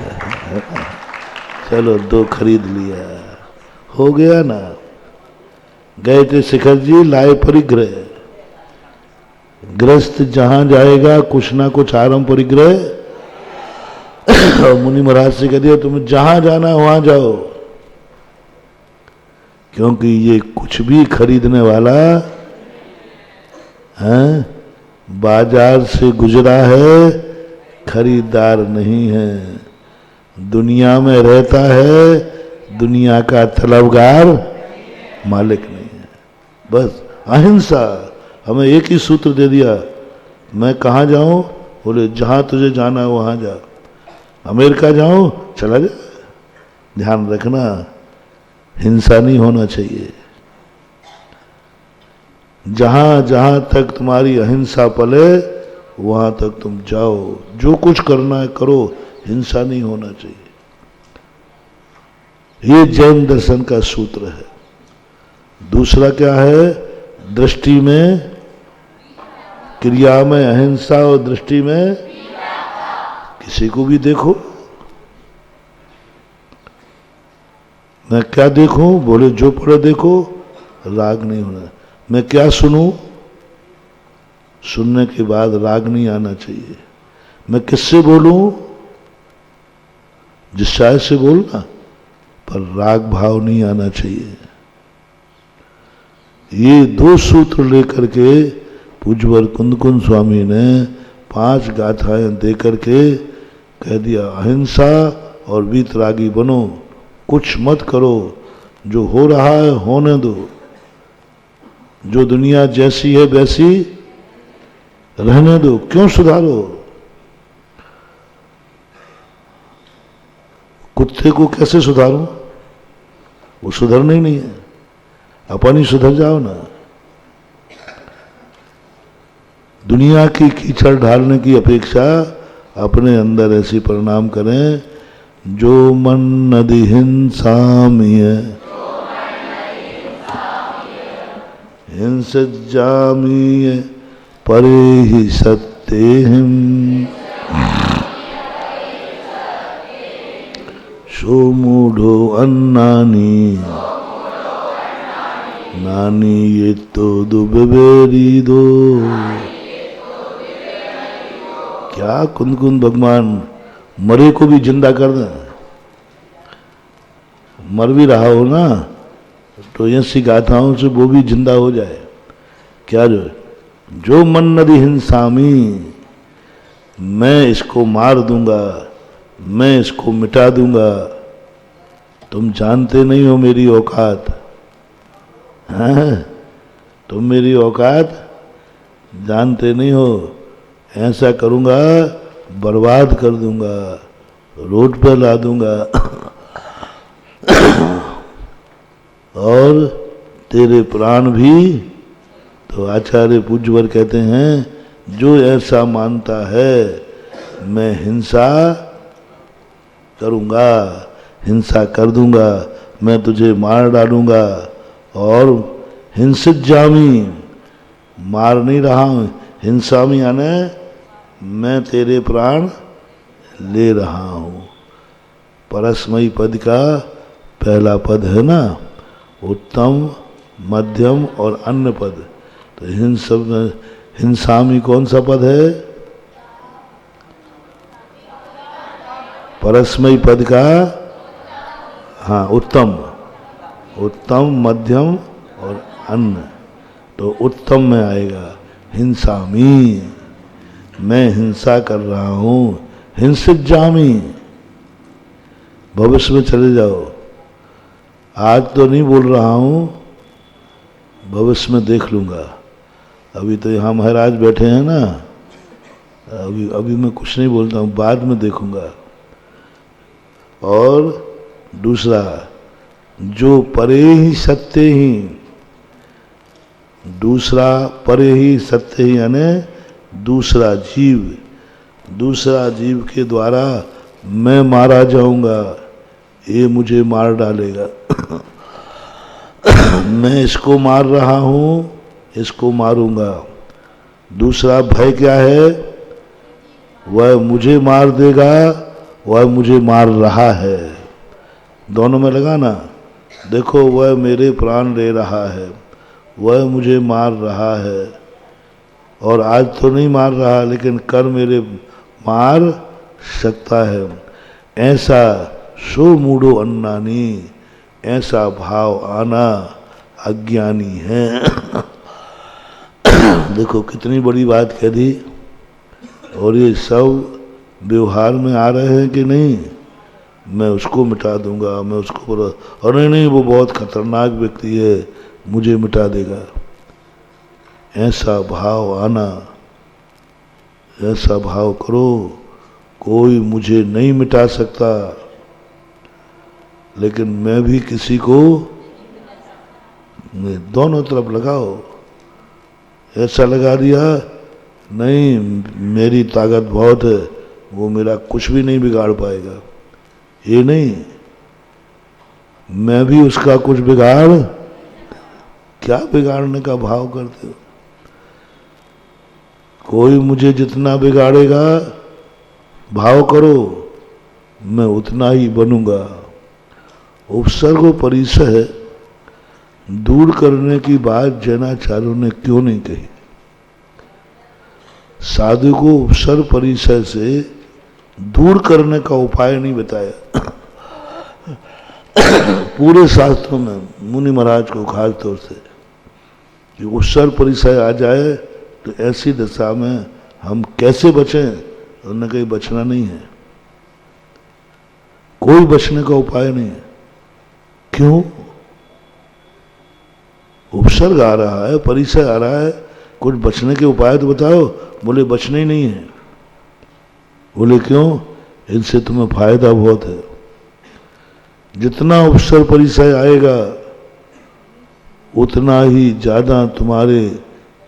चलो 2 खरीद लिया, हो गया ना। गए थे शिखर जी, लाए परिग्रह। ग्रस्त जहां जाएगा कुछ ना कुछ आरंभ परिग्रह। और मुनि महाराज से कह दिया तुम्हें जहां जाना है वहां जाओ, क्योंकि ये कुछ भी खरीदने वाला है, बाजार से गुजरा है, खरीदार नहीं है। दुनिया में रहता है, दुनिया का तलबगार मालिक नहीं है। बस अहिंसा, हमें एक ही सूत्र दे दिया, मैं कहाँ जाऊं? बोले जहां तुझे जाना है वहां जा। अमेरिका जाऊं, चला जा, ध्यान रखना हिंसा नहीं होना चाहिए। जहां जहां तक तुम्हारी अहिंसा पले वहां तक तुम जाओ, जो कुछ करना है करो, हिंसा नहीं होना चाहिए। ये जैन दर्शन का सूत्र है। दूसरा क्या है? दृष्टि में, क्रिया में अहिंसा और दृष्टि में किसी को भी देखो। मैं क्या देखूं? बोले जो पढ़े देखो, राग नहीं होना। मैं क्या सुनूं? सुनने के बाद राग नहीं आना चाहिए। मैं किससे बोलूं? जिस शायद से बोलना, पर राग भाव नहीं आना चाहिए। ये 2 सूत्र लेकर के पूज्यवर कुंदकुंद स्वामी ने 5 गाथाएं देकर के कह दिया, अहिंसा और वीतरागी बनो, कुछ मत करो, जो हो रहा है होने दो, जो दुनिया जैसी है वैसी रहने दो, क्यों सुधारो? कुत्ते को कैसे सुधारूं? वो सुधरना ही नहीं है, अपन ही सुधर जाओ ना। दुनिया की कीचड़ ढालने की अपेक्षा अपने अंदर ऐसी परिणाम करें, जो मन नदी हिंसामिय हिंसजामीय परे ही सत्येहिम सो मूढ़ो अन्नानी नानी ये तो दुबेरी दो। क्या कुंद भगवान मरे को भी जिंदा कर दें? मर भी रहा हो ना तो ऐसी गाथाओं से वो भी जिंदा हो जाए। क्या जो मन नदी हिंसामी, मैं इसको मार दूंगा, मैं इसको मिटा दूंगा। तुम जानते नहीं हो मेरी औकात, हाँ? तुम मेरी औकात जानते नहीं हो। ऐसा करूंगा बर्बाद कर दूंगा, रोड पर ला दूंगा और तेरे प्राण भी। तो आचार्य पूज्यवर कहते हैं, जो ऐसा मानता है मैं हिंसा करूंगा, हिंसा कर दूंगा, मैं तुझे मार डालूंगा, और हिंसित जामी, मार नहीं रहा हूँ। हिंसा में यानी मैं तेरे प्राण ले रहा हूँ। परस्मयी पद का पहला पद है ना, उत्तम, मध्यम और अन्य पद। तो हिंसा में कौन सा पद है? परस्मयी पद का, हाँ, उत्तम, उत्तम, मध्यम और अन्य। तो उत्तम में आएगा हिंसामी, मैं हिंसा कर रहा हूँ। हिंसित जामी, भविष्य में चले जाओ। आज तो नहीं बोल रहा हूँ, भविष्य में देख लूँगा। अभी तो यहाँ महाराज बैठे हैं ना, अभी मैं कुछ नहीं बोलता हूँ, बाद में देखूँगा। और दूसरा, जो परे ही सत्य ही, दूसरा परे ही सत्य ही यानी दूसरा जीव के द्वारा मैं मारा जाऊंगा, ये मुझे मार डालेगा। मैं इसको मार रहा हूं, इसको मारूंगा। दूसरा भय क्या है? वह मुझे मार देगा, वह मुझे मार रहा है। दोनों में लगा ना। देखो, वह मेरे प्राण ले रहा है, वह मुझे मार रहा है। और आज तो नहीं मार रहा, लेकिन कर मेरे मार सकता है। ऐसा सो मूढ़ो अन्नानी, ऐसा भाव आना अज्ञानी है। देखो कितनी बड़ी बात कह दी। और ये सब व्यवहार में आ रहे हैं कि नहीं? मैं उसको मिटा दूंगा, मैं उसको, अरे नहीं वो बहुत खतरनाक व्यक्ति है, मुझे मिटा देगा। ऐसा भाव आना, ऐसा भाव करो, कोई मुझे नहीं मिटा सकता, लेकिन मैं भी किसी को, दोनों तरफ लगाओ। ऐसा लगा दिया, नहीं मेरी ताकत बहुत है, वो मेरा कुछ भी नहीं बिगाड़ पाएगा, ये नहीं, मैं भी उसका कुछ बिगाड़, क्या बिगाड़ने का भाव करते हो? कोई मुझे जितना बिगाड़ेगा, भाव करो, मैं उतना ही बनूंगा। उपसर्ग परिसर दूर करने की बात जैनाचार्यों ने क्यों नहीं कही? साधु को उपसर्ग परिसर से दूर करने का उपाय नहीं बताया। पूरे शास्त्रों में मुनि महाराज को खास तौर से कि उपसर्ग परिसर आ जाए तो ऐसी दशा में हम कैसे बचें? उन्होंने कहीं बचना नहीं है, कोई बचने का उपाय नहीं है। क्यों? उपसर्ग आ रहा है, परिसर आ रहा है, कुछ बचने के उपाय तो बताओ। बोले बचने ही नहीं है। बोले क्यों? इनसे तुम्हें फायदा बहुत है। जितना उपसर्ग परिसर आएगा उतना ही ज्यादा तुम्हारे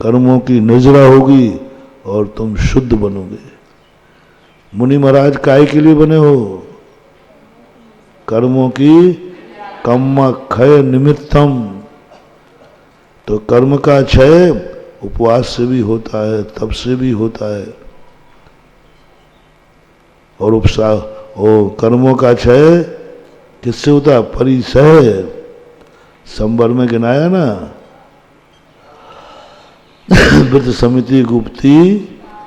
कर्मों की नजरा होगी और तुम शुद्ध बनोगे। मुनि महाराज काय के लिए बने हो? कर्मों की कर्म क्षय निमित्तम। तो कर्म का क्षय उपवास से भी होता है, तप से भी होता है। और कर्मों का क्षय किससे होता है? परिसय। संबर में गिनाया ना, व्रत समिति गुप्ती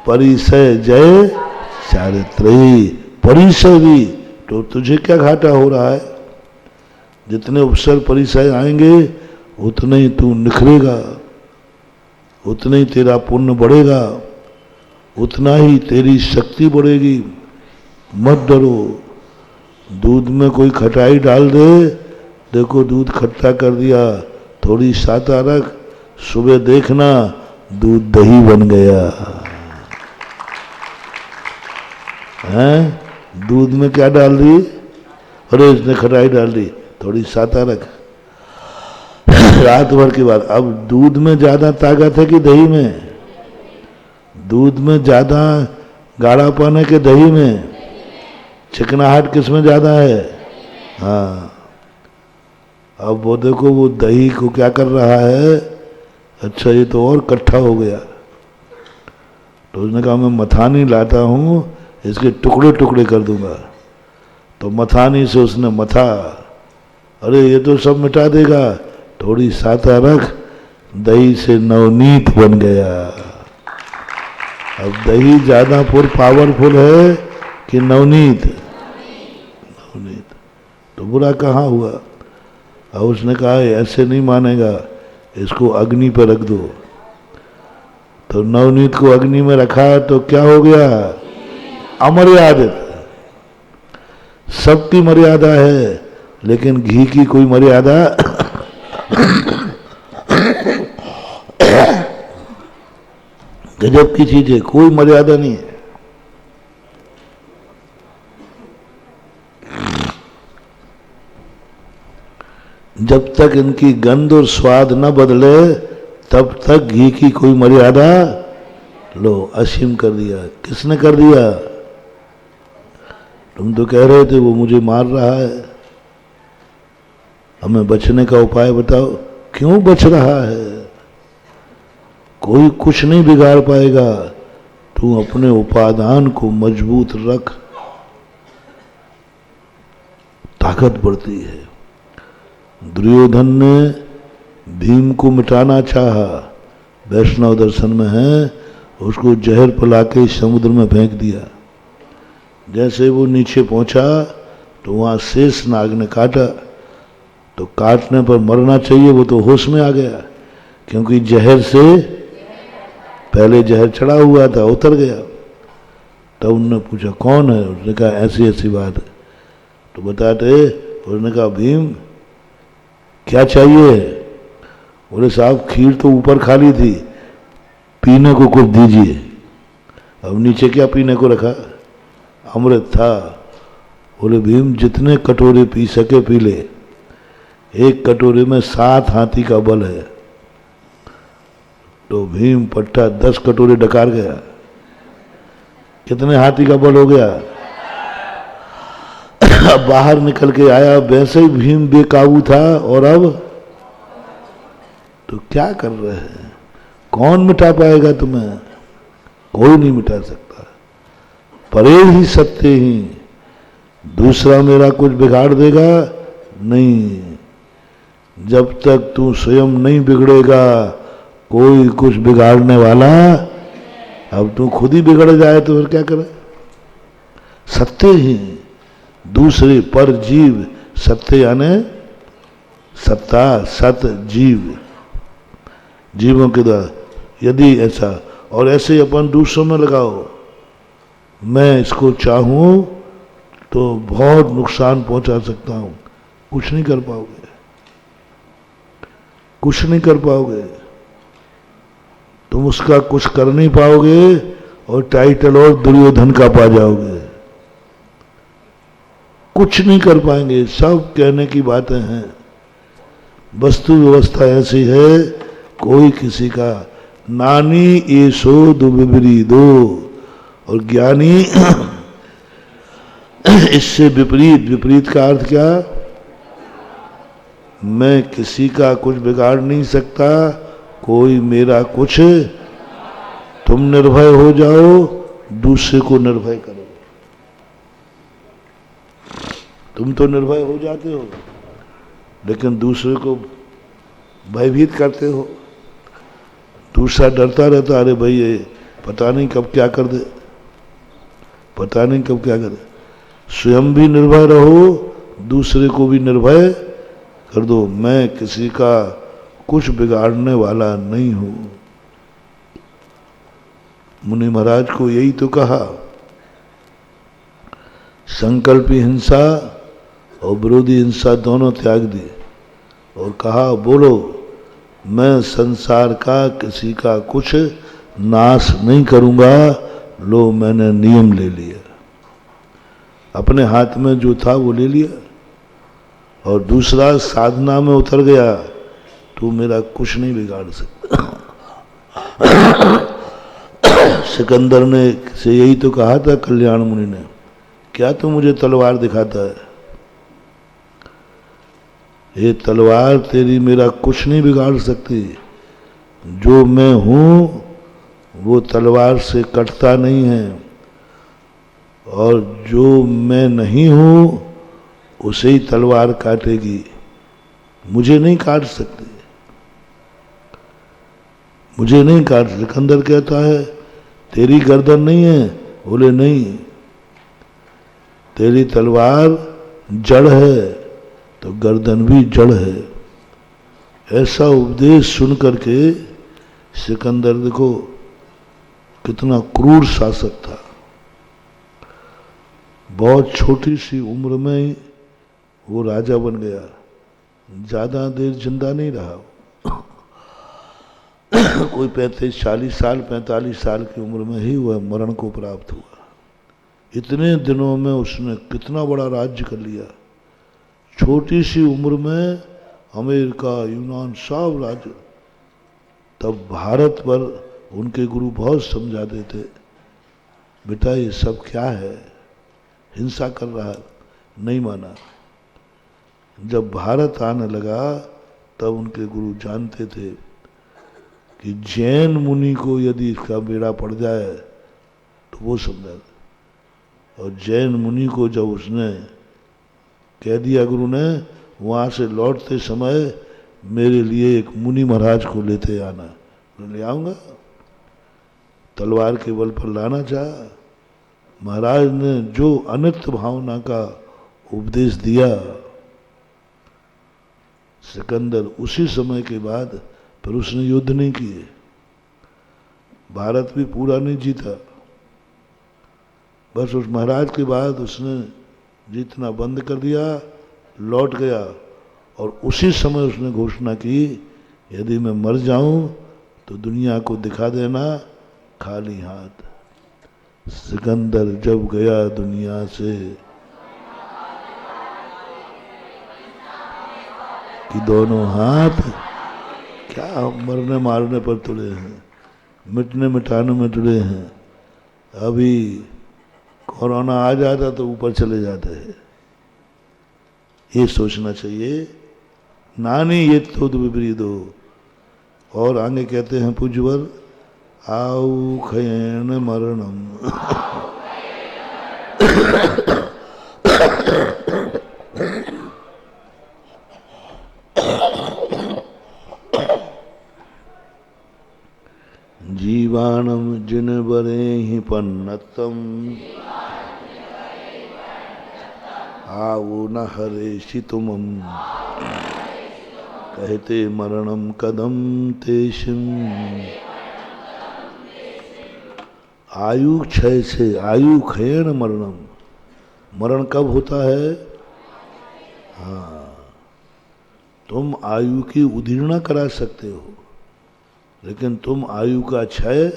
परिसय जय चारित्री। परिसय भी तो तुझे क्या घाटा हो रहा है? जितने उपसर्ग परिसय आएंगे उतने ही तू निखरेगा, उतने ही तेरा पुण्य बढ़ेगा, उतना ही तेरी शक्ति बढ़ेगी। मत डरो। दूध में कोई खटाई डाल दे, देखो दूध खट्टा कर दिया, थोड़ी साता रख, सुबह देखना दूध दही बन गया। हैं? दूध में क्या डाल दी? अरे इसने खटाई डाल दी, थोड़ी साता रख, रात भर की बात। अब दूध में ज्यादा ताकत है कि दही में? दूध में ज्यादा गाढ़ापन है कि दही में? चिकनाहट किस में ज्यादा है? हाँ। अब वो देखो, वो दही को क्या कर रहा है? अच्छा ये तो और इकट्ठा हो गया। तो उसने कहा मैं मथानी लाता हूँ, इसके टुकड़े टुकड़े कर दूंगा। तो मथानी से उसने मथा, अरे ये तो सब मिटा देगा, थोड़ी साता रख, दही से नवनीत बन गया। अब दही ज्यादा पावरफुल है कि नवनीत? नवनीत। तो बुरा कहाँ हुआ? अब उसने कहा ऐसे नहीं मानेगा, इसको अग्नि पर रख दो। तो नवनीत को अग्नि में रखा तो क्या हो गया? अमर्यादित। सबकी मर्यादा है, लेकिन घी की कोई मर्यादा गजब की चीज है, कोई मर्यादा नहीं है। जब तक इनकी गंध और स्वाद न बदले तब तक घी की कोई मर्यादा, लो असीम कर दिया। किसने कर दिया? तुम तो कह रहे थे वो मुझे मार रहा है, हमें बचने का उपाय बताओ। क्यों बच रहा है? कोई कुछ नहीं बिगाड़ पाएगा, तू अपने उपादान को मजबूत रख, ताकत बढ़ती है। दुर्योधन ने भीम को मिटाना चाहा, वैष्णव दर्शन में है, उसको जहर पिला के समुद्र में फेंक दिया। जैसे वो नीचे पहुंचा तो वहां शेष नाग ने काटा, तो काटने पर मरना चाहिए, वो तो होश में आ गया, क्योंकि जहर से पहले जहर चढ़ा हुआ था, उतर गया। तब उनने पूछा कौन है? उसने कहा ऐसी ऐसी बात है। तो बताते, उसने कहा भीम क्या चाहिए? बोले साहब खीर तो ऊपर खाली थी, पीने को कुछ दीजिए। अब नीचे क्या पीने को रखा? अमृत था। बोले भीम जितने कटोरे पी सके पी ले, एक कटोरे में 7 हाथी का बल है। तो भीम पट्टा 10 कटोरे डकार गया। कितने हाथी का बल हो गया? अब बाहर निकल के आया, वैसे ही भीम बेकाबू था। और अब तो क्या कर रहे हैं? कौन मिटा पाएगा तुम्हें? कोई नहीं मिटा सकता। परे ही सत्य ही, दूसरा मेरा कुछ बिगाड़ देगा नहीं। जब तक तू स्वयं नहीं बिगड़ेगा कोई कुछ बिगाड़ने वाला। अब तू खुद ही बिगड़ जाए तो फिर क्या करे? सत्य ही, दूसरे पर जीव। सत्य यानी सत्ता, सत जीव, जीवों के द्वारा। यदि ऐसा, और ऐसे अपन दूसरों में लगाओ, मैं इसको चाहूं तो बहुत नुकसान पहुंचा सकता हूं, कुछ नहीं कर पाओगे, कुछ नहीं कर पाओगे। तुम उसका कुछ कर नहीं पाओगे और टाइटल और दुर्योधन का पा जाओगे। कुछ नहीं कर पाएंगे, सब कहने की बातें हैं। वस्तु व्यवस्था ऐसी है, कोई किसी का नानी ऐसो दुबिबरी दो, और ज्ञानी इससे विपरीत। विपरीत का अर्थ क्या? मैं किसी का कुछ बिगाड़ नहीं सकता, कोई मेरा कुछ। तुम निर्भय हो जाओ, दूसरे को निर्भय करो। तुम तो निर्भय हो जाते हो, लेकिन दूसरे को भयभीत करते हो। दूसरा डरता रहता, अरे भाई ये पता नहीं कब क्या कर दे, पता नहीं कब क्या कर दे। स्वयं भी निर्भय रहो, दूसरे को भी निर्भय कर दो। मैं किसी का कुछ बिगाड़ने वाला नहीं हूं। मुनि महाराज को यही तो कहा, संकल्पी हिंसा और विरोधी हिंसा दोनों त्याग दी, और कहा बोलो मैं संसार का किसी का कुछ नाश नहीं करूंगा। लो मैंने नियम ले लिया, अपने हाथ में जो था वो ले लिया। और दूसरा साधना में उतर गया, तू मेरा कुछ नहीं बिगाड़ सकता। सिकंदर ने से यही तो कहा था कल्याण मुनि ने, क्या तू मुझे तलवार दिखाता है? ये तलवार तेरी मेरा कुछ नहीं बिगाड़ सकती। जो मैं हूँ वो तलवार से कटता नहीं है, और जो मैं नहीं हूँ उसे ही तलवार काटेगी, मुझे नहीं काट सकती, मुझे नहीं काट। सिकंदर कहता है तेरी गर्दन नहीं है, बोले नहीं, तेरी तलवार जड़ है तो गर्दन भी जड़ है। ऐसा उपदेश सुन करके सिकंदर देखो कितना क्रूर शासक था। बहुत छोटी सी उम्र में ही वो राजा बन गया, ज्यादा देर जिंदा नहीं रहा। कोई 35-40 साल 45 साल की उम्र में ही वह मरण को प्राप्त हुआ। इतने दिनों में उसने कितना बड़ा राज्य कर लिया। छोटी सी उम्र में अमेरिका, यूनान सब राज्य। तब भारत पर उनके गुरु बहुत समझाते थे, बेटा ये सब क्या है, हिंसा कर रहा है। नहीं माना। जब भारत आने लगा तब उनके गुरु जानते थे कि जैन मुनि को यदि इसका बेड़ा पड़ जाए तो वो समझा। और जैन मुनि को जब उसने कह दिया गुरु ने, वहाँ से लौटते समय मेरे लिए एक मुनि महाराज को लेते आना। ले आऊँगा। तलवार के बल पर लाना चाहा। महाराज ने जो अनित्य भावना का उपदेश दिया, सिकंदर उसी समय के बाद फिर उसने युद्ध नहीं किए। भारत भी पूरा नहीं जीता। बस उस महाराज के बाद उसने जीतना बंद कर दिया, लौट गया। और उसी समय उसने घोषणा की, यदि मैं मर जाऊं तो दुनिया को दिखा देना खाली हाथ। सिकंदर जब गया दुनिया से कि दोनों हाथ क्या मरने मारने पर तुले हैं, मिटने मिटाने में तुले हैं। अभी कोरोना आ जाता तो ऊपर चले जाते हैं। ये सोचना चाहिए। नानी ये तो विपरीतो। और आगे कहते हैं पूज्यवर, आउ खयन मरणम। जीवाणम जिन बरे ही पन्नतम, आओ न हरे तुमम, कहते मरणम कदम तेषम। आयु क्षय से, आयु क्षयण मरणम। मरण कब होता है? हाँ, तुम आयु की उदीर्णा करा सकते हो, लेकिन तुम आयु का क्षय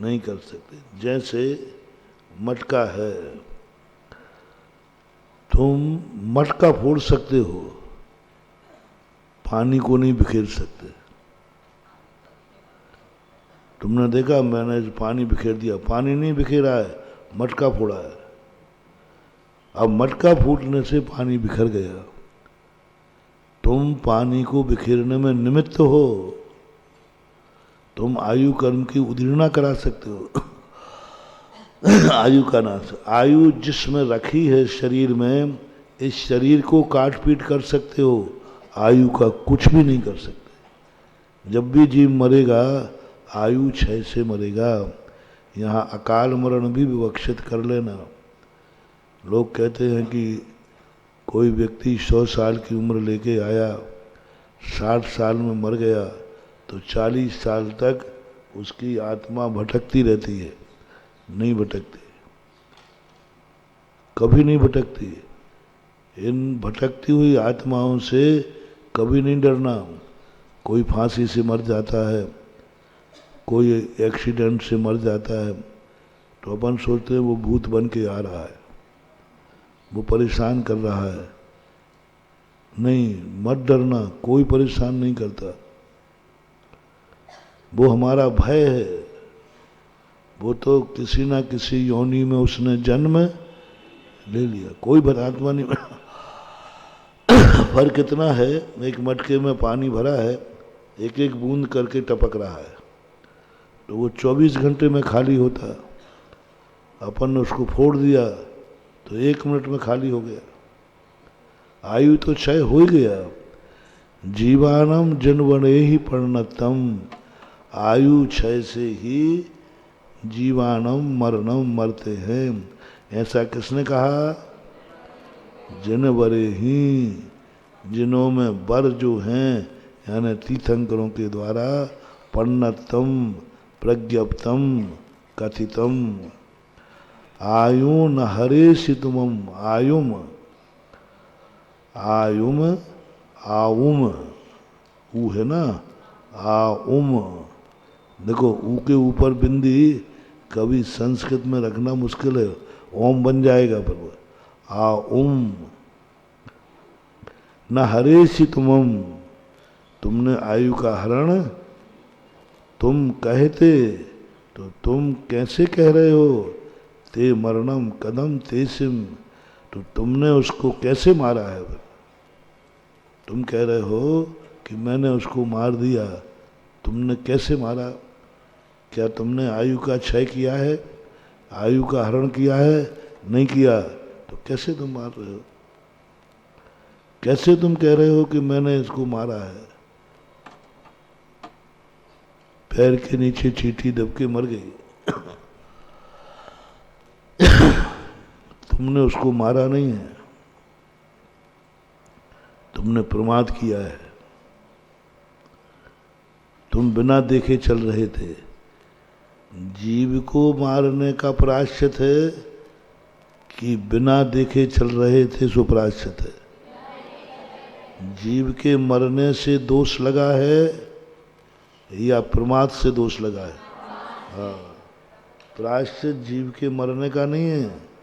नहीं कर सकते। जैसे मटका है, तुम मटका फोड़ सकते हो, पानी को नहीं बिखेर सकते। तुमने देखा, मैंने पानी बिखेर दिया, पानी नहीं बिखेरा है, मटका फोड़ा है। अब मटका फूटने से पानी बिखर गया। तुम पानी को बिखेरने में निमित्त हो। तुम आयु कर्म की उदीर्णा करा सकते हो। आयु का नाश। आयु जिसमें रखी है शरीर में, इस शरीर को काट पीट कर सकते हो, आयु का कुछ भी नहीं कर सकते। जब भी जीव मरेगा आयु क्षय से मरेगा। यहाँ अकाल मरण भी विवक्षित कर लेना। लोग कहते हैं कि कोई व्यक्ति 100 साल की उम्र लेके आया, 60 साल में मर गया, तो 40 साल तक उसकी आत्मा भटकती रहती है। नहीं भटकती, कभी नहीं भटकती। इन भटकती हुई आत्माओं से कभी नहीं डरना। कोई फांसी से मर जाता है, कोई एक्सीडेंट से मर जाता है, तो अपन सोचते हैं वो भूत बन के आ रहा है, वो परेशान कर रहा है। नहीं, मत डरना, कोई परेशान नहीं करता। वो हमारा भय है। वो तो किसी ना किसी योनि में उसने जन्म ले लिया, कोई आत्मा नहीं। फर्क इतना है, एक मटके में पानी भरा है, एक एक बूंद करके टपक रहा है, तो वो 24 घंटे में खाली होता। अपन ने उसको फोड़ दिया तो 1 मिनट में खाली हो गया। आयु तो क्षय हो ही गया। जीवानम जन्मने ही परिणतम, आयु क्षय से ही जीवानम मरणम मरते हैं। ऐसा किसने कहा? जिन बरे ही, जिनों में वर जो हैं यानी तीर्थंकरों के द्वारा परिणतम प्रज्ञप्तम कथितम। आयु न हरे सितुमम, आयुम आयुम आउम, ऊ है ना, आउम। देखो ऊ के ऊपर बिंदी कभी संस्कृत में रखना मुश्किल है, ओम बन जाएगा, पर वो आउम। न हरे सितुमम, तुमने आयु का हरण तुम कहते, तो तुम कैसे कह रहे हो? ते मरणम कदम तेसिम, तो तुमने उसको कैसे मारा है? तुम कह रहे हो कि मैंने उसको मार दिया, तुमने कैसे मारा? क्या तुमने आयु का क्षय किया है? आयु का हरण किया है? नहीं किया, तो कैसे तुम मार रहे हो? कैसे तुम कह रहे हो कि मैंने इसको मारा है? पैर के नीचे चींटी दब के मर गई। तुमने उसको मारा नहीं है, तुमने प्रमाद किया है। तुम बिना देखे चल रहे थे। जीव को मारने का प्रायश्चित है कि बिना देखे चल रहे थे सो प्रायश्चित है? जीव के मरने से दोष लगा है या प्रमाद से दोष लगा है? हाँ, प्रायश्चित जीव के मरने का नहीं है।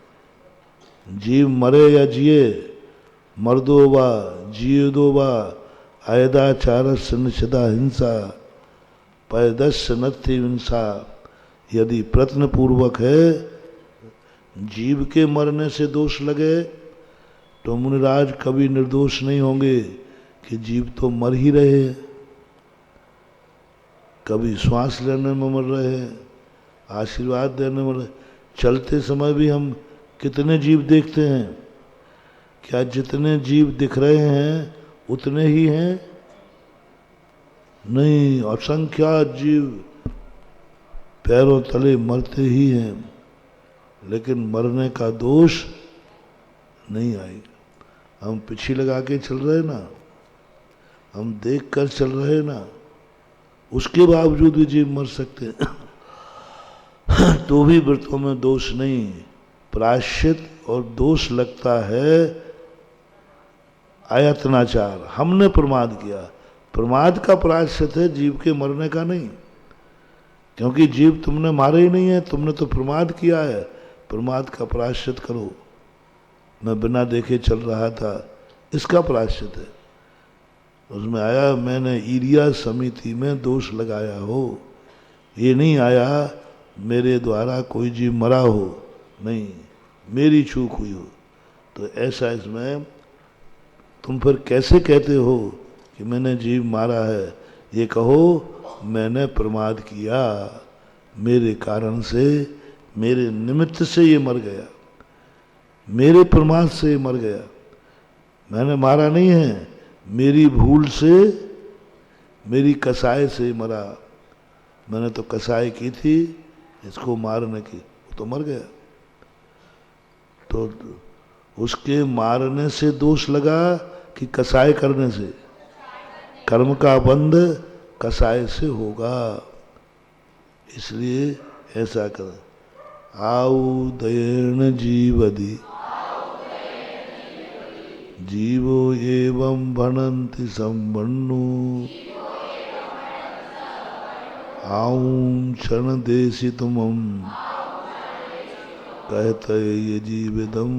जीव मरे या जिए, मर्दो वा जियदो वा अयदाचार निषदा हिंसा पैदस्य नथि हिंसा। यदि प्रत्न पूर्वक है जीव के मरने से दोष लगे तो मुनिराज कभी निर्दोष नहीं होंगे कि जीव तो मर ही रहे हैं, कभी श्वास लेने में मर रहे हैं, आशीर्वाद देने में। चलते समय भी हम कितने जीव देखते हैं? क्या जितने जीव दिख रहे हैं उतने ही हैं? नहीं, असंख्यात जीव पैरों तले मरते ही हैं, लेकिन मरने का दोष नहीं आएगा। हम पीछे लगा के चल रहे ना, हम देख कर चल रहे ना, उसके बावजूद भी जीव मर सकते हैं। तो भी व्रतों में दोष नहीं। प्रायश्चित और दोष लगता है आयतनाचार, हमने प्रमाद किया। प्रमाद का प्रायश्चित है, जीव के मरने का नहीं, क्योंकि जीव तुमने मारे ही नहीं है, तुमने तो प्रमाद किया है। प्रमाद का प्रायश्चित करो। मैं बिना देखे चल रहा था, इसका प्रायश्चित है। उसमें आया मैंने ईरिया समिति में दोष लगाया हो, ये नहीं आया मेरे द्वारा कोई जीव मरा हो, नहीं, मेरी चूक हुई हो। तो ऐसा इसमें तुम फिर कैसे कहते हो कि मैंने जीव मारा है? ये कहो मैंने प्रमाद किया, मेरे कारण से, मेरे निमित्त से ये मर गया, मेरे प्रमाद से ये मर गया। मैंने मारा नहीं है, मेरी भूल से, मेरी कसाई से मरा। मैंने तो कसाई की थी इसको मारने की, वो तो मर गया। तो उसके मारने से दोष लगा कि कसाई करने से? कर्म का बंध कसाई से होगा, इसलिए ऐसा कर। आउदयन जीवदि जीवो एवं भणन्ति संबन्नो आऊं क्षण देशी तुमम कहते ये जीविदम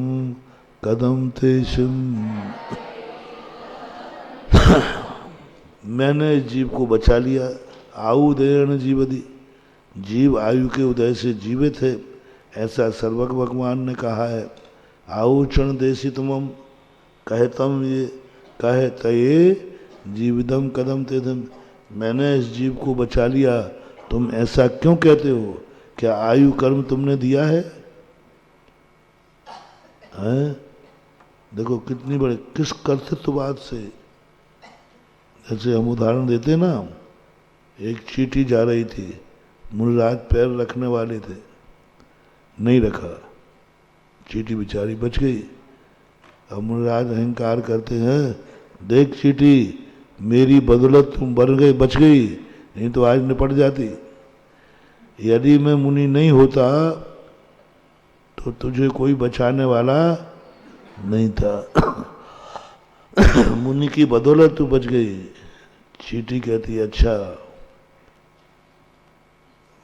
कदम तेषम। मैंने जीव को बचा लिया। आउदयन जीवदि, जीव आयु के उदय से जीवित है, ऐसा सर्वज्ञ भगवान ने कहा है। आऊ क्षण देशी तुमम कहतम, ये कहते जीविदम कदम तेदम, मैंने इस जीव को बचा लिया, तुम ऐसा क्यों कहते हो? क्या आयु कर्म तुमने दिया है? हैं? देखो कितनी बड़े, किस कर्तृत्ववाद से। जैसे हम उदाहरण देते ना, एक चींटी जा रही थी, मुनिराज पैर रखने वाले थे, नहीं रखा, चींटी बेचारी बच गई। अब मुनिराज अहंकार करते हैं, देख चींटी, मेरी बदौलत तुम बच गई, नहीं तो आज निपट जाती। यदि मैं मुनि नहीं होता तो तुझे कोई बचाने वाला नहीं था। मुनि की बदौलत तू बच गई। चींटी कहती है, अच्छा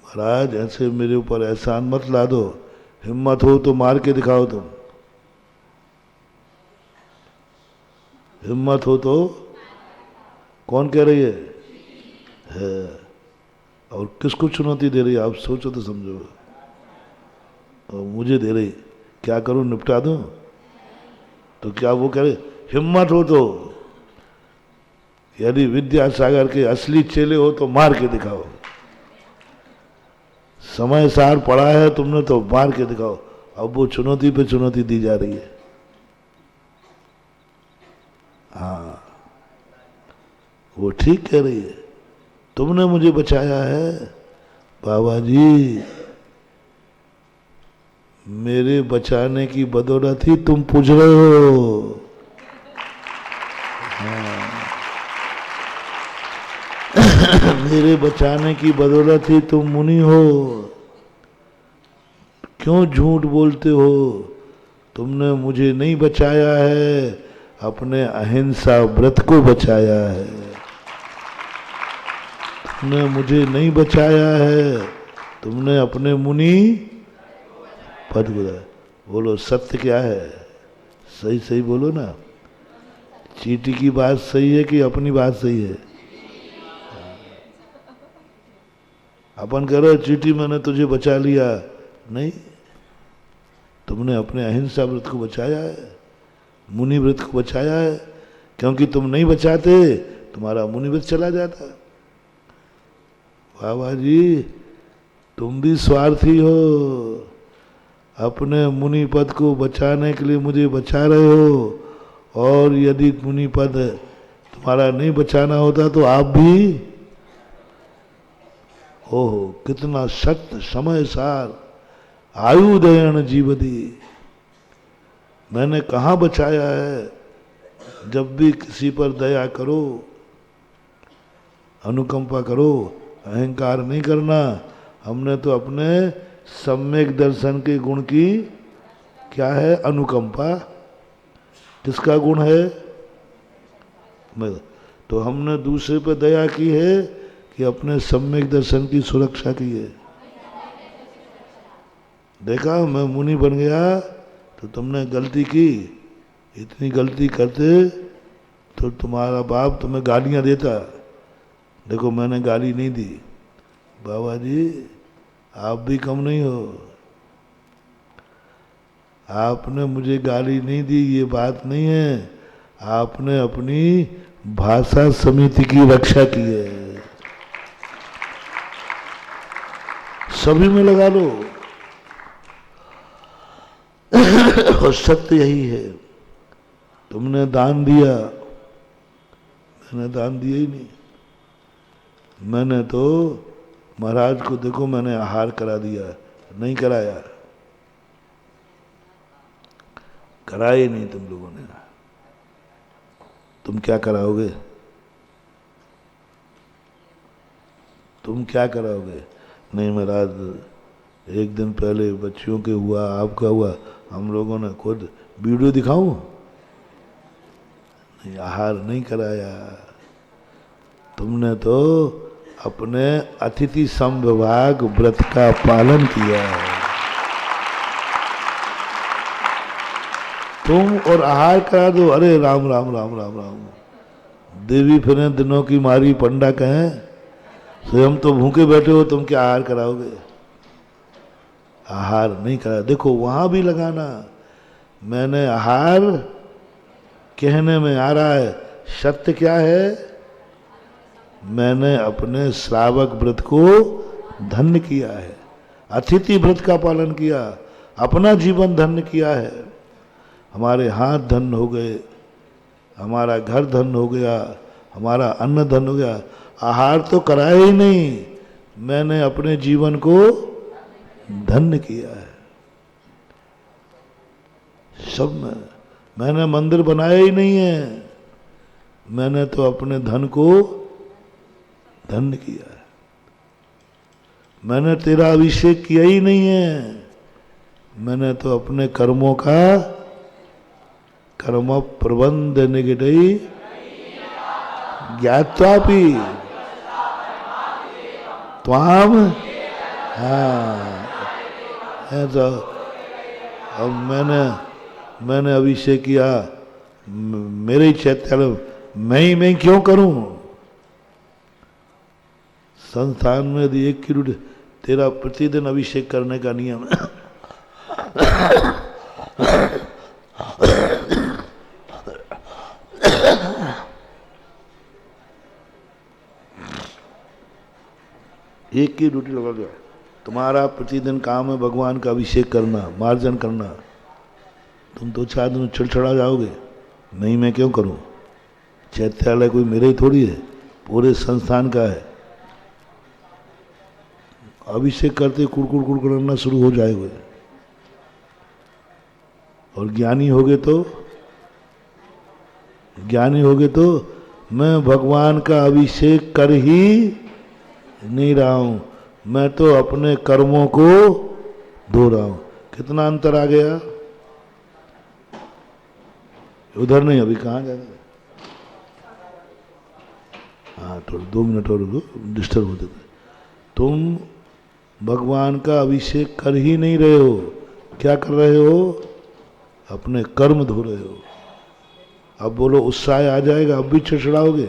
महाराज ऐसे मेरे ऊपर एहसान मत ला दो, हिम्मत हो तो मार के दिखाओ तुम, हिम्मत हो तो। कौन कह रही है? और किसको चुनौती दे रही है? आप सोचो तो समझो। और मुझे दे रही, क्या करूं, निपटा दूं? तो क्या वो कह रहे हिम्मत हो तो, यदि विद्यासागर के असली चेले हो तो मार के दिखाओ, समय सार पड़ा है तुमने तो मार के दिखाओ। अब वो चुनौती पे चुनौती दी जा रही है। हाँ, वो ठीक कह रही है, तुमने मुझे बचाया है बाबा जी, मेरे बचाने की बदौलत ही तुम पूज रहे हो। हाँ। मेरे बचाने की बदौलत ही तुम मुनि हो। क्यों झूठ बोलते हो? तुमने मुझे नहीं बचाया है, अपने अहिंसा व्रत को बचाया है। तुमने मुझे नहीं बचाया है, तुमने अपने मुनि पद को। बोलो सत्य क्या है? सही सही बोलो ना। चींटी की बात सही है कि अपनी बात सही है? अपन कह रहे चींटी मैंने तुझे बचा लिया, नहीं, तुमने अपने अहिंसा व्रत को बचाया है, मुनि व्रत को बचाया है। क्योंकि तुम नहीं बचाते तुम्हारा मुनि व्रत चला जाता। बाबा जी तुम भी स्वार्थी हो, अपने मुनि पद को बचाने के लिए मुझे बचा रहे हो, और यदि मुनि पद तुम्हारा नहीं बचाना होता तो आप भी। ओहो कितना सत्य समय सार आयुदयन जीवदी। मैंने कहाँ बचाया है? जब भी किसी पर दया करो, अनुकंपा करो, अहंकार नहीं करना। हमने तो अपने सम्यक दर्शन के गुण की क्या है? अनुकंपा। किसका गुण है? तो हमने दूसरे पर दया की है कि अपने सम्यक दर्शन की सुरक्षा की है। देखा मैं मुनि बन गया तो तुमने गलती की, इतनी गलती करते तो तुम्हारा बाप तुम्हें गालियां देता। देखो मैंने गाली नहीं दी। बाबा जी आप भी कम नहीं हो, आपने मुझे गाली नहीं दी ये बात नहीं है, आपने अपनी भाषा समिति की रक्षा की है। सभी में लगा लो। और सत्य यही है। तुमने दान दिया, मैंने दान दिया ही नहीं। मैंने तो महाराज को देखो मैंने आहार करा दिया, नहीं कराया, कराए नहीं तुम लोगों ने। तुम क्या कराओगे? तुम क्या कराओगे? नहीं महाराज एक दिन पहले बच्चियों के हुआ, आपका हुआ, हम लोगों ने खुद वीडियो दिखाऊं? नहीं, आहार नहीं कराया। तुमने तो अपने अतिथि संविभाग व्रत का पालन किया है। तुम और आहार करा दो, अरे राम राम राम राम राम। देवी फिर दिनों की मारी पंडा कहें, स्वयं तो भूखे बैठे हो, तुम क्या आहार कराओगे? आहार नहीं करा। देखो वहां भी लगाना। मैंने आहार कहने में आ रहा है, सत्य क्या है? मैंने अपने श्रावक व्रत को धन्य किया है, अतिथि व्रत का पालन किया, अपना जीवन धन्य किया है। हमारे हाथ धन्य हो गए, हमारा घर धन्य हो गया, हमारा अन्न धन्य हो गया। आहार तो कराया ही नहीं, मैंने अपने जीवन को धन्य किया है। सब में मैंने मंदिर बनाया ही नहीं है, मैंने तो अपने धन को धन्य किया है। मैंने तेरा अभिषेक किया ही नहीं है, मैंने तो अपने कर्मों का कर्म प्रबंध निगडई ज्ञात्वापि त्वाम। हाँ, तो अब मैंने अभिषेक किया, मेरे ही चैत्यालय मैं क्यों करूं? संस्थान में यदि 1 किलो तेरा प्रतिदिन अभिषेक करने का नियम है, एक की ड्यूटी लगा दिया, तुम्हारा प्रतिदिन काम है भगवान का अभिषेक करना, मार्जन करना। तुम तो 4 दिन छड़छड़ा जाओगे, नहीं मैं क्यों करूं? चैत्यालय कोई मेरे ही थोड़ी है, पूरे संस्थान का है। अभिषेक करते कुड़कुड़ कुड़कुड़ करना शुरू हो जाएगा। और ज्ञानी होगे तो मैं भगवान का अभिषेक कर ही नहीं रहा हूं, मैं तो अपने कर्मों को धो रहा हूं। कितना अंतर आ गया? उधर नहीं, अभी कहाँ जाएगा? हाँ, थोड़ा 2 मिनट और डिस्टर्ब होते थे। तुम भगवान का अभिषेक कर ही नहीं रहे हो, क्या कर रहे हो? अपने कर्म धो रहे हो। अब बोलो उत्साह आ जाएगा, अब भी छड़छड़ाओगे,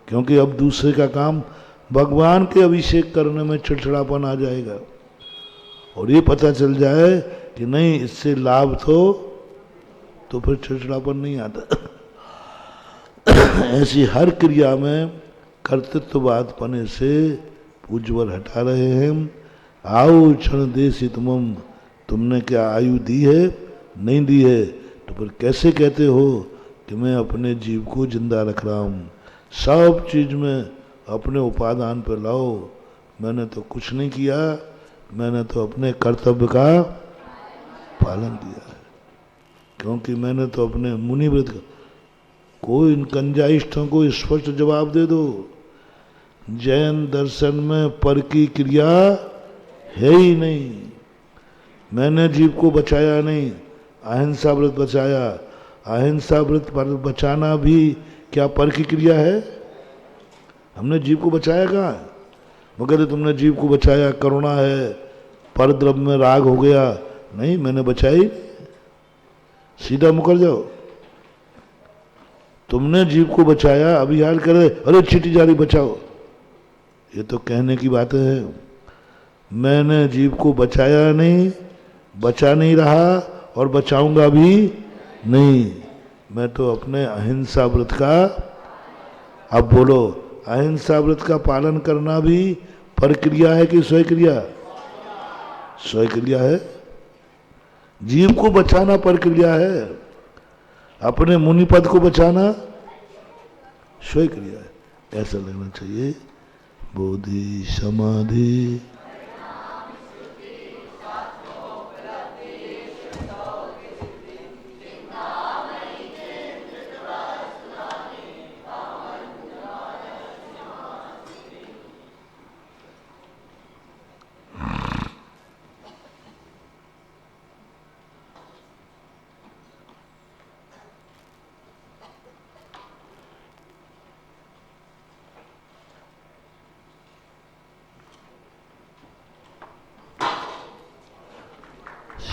क्योंकि अब दूसरे का काम भगवान के अभिषेक करने में छड़छड़ापन आ जाएगा। और ये पता चल जाए कि नहीं इससे लाभ तो फिर छड़छड़ापन नहीं आता। ऐसी हर क्रिया में कर्तृत्ववाद पने से पूज्यवर हटा रहे हैं। आओ क्षण देसी तुमने क्या आयु दी है? नहीं दी है, तो फिर कैसे कहते हो कि मैं अपने जीव को जिंदा रख रहा हूँ? सब चीज में अपने उपादान पर लाओ। मैंने तो कुछ नहीं किया, मैंने तो अपने कर्तव्य का पालन किया है, क्योंकि मैंने तो अपने मुनि व्रत का। कोई इन कंजाइष्ठों को स्पष्ट जवाब दे दो। जैन दर्शन में पर की क्रिया है ही नहीं। मैंने जीव को बचाया नहीं, अहिंसा व्रत बचाया। अहिंसा व्रत बचाना भी क्या पर की क्रिया है? हमने जीव को बचाया कहाँ है? वो कहते तुमने जीव को बचाया, करुणा है, पर द्रव्य में राग हो गया। नहीं, मैंने बचाया ही, सीधा मुकर जाओ। तुमने जीव को बचाया, अभी याद करे अरे चीटी जारी बचाओ, ये तो कहने की बातें हैं। मैंने जीव को बचाया नहीं, बचा नहीं रहा और बचाऊंगा भी नहीं। मैं तो अपने अहिंसा व्रत का, अब बोलो अहिंसा व्रत का पालन करना भी प्रक्रिया है कि स्वयं क्रिया है। जीव को बचाना प्रक्रिया है, अपने मुनि पद को बचाना स्वयं क्रिया है। ऐसा लगना चाहिए। बोधि समाधि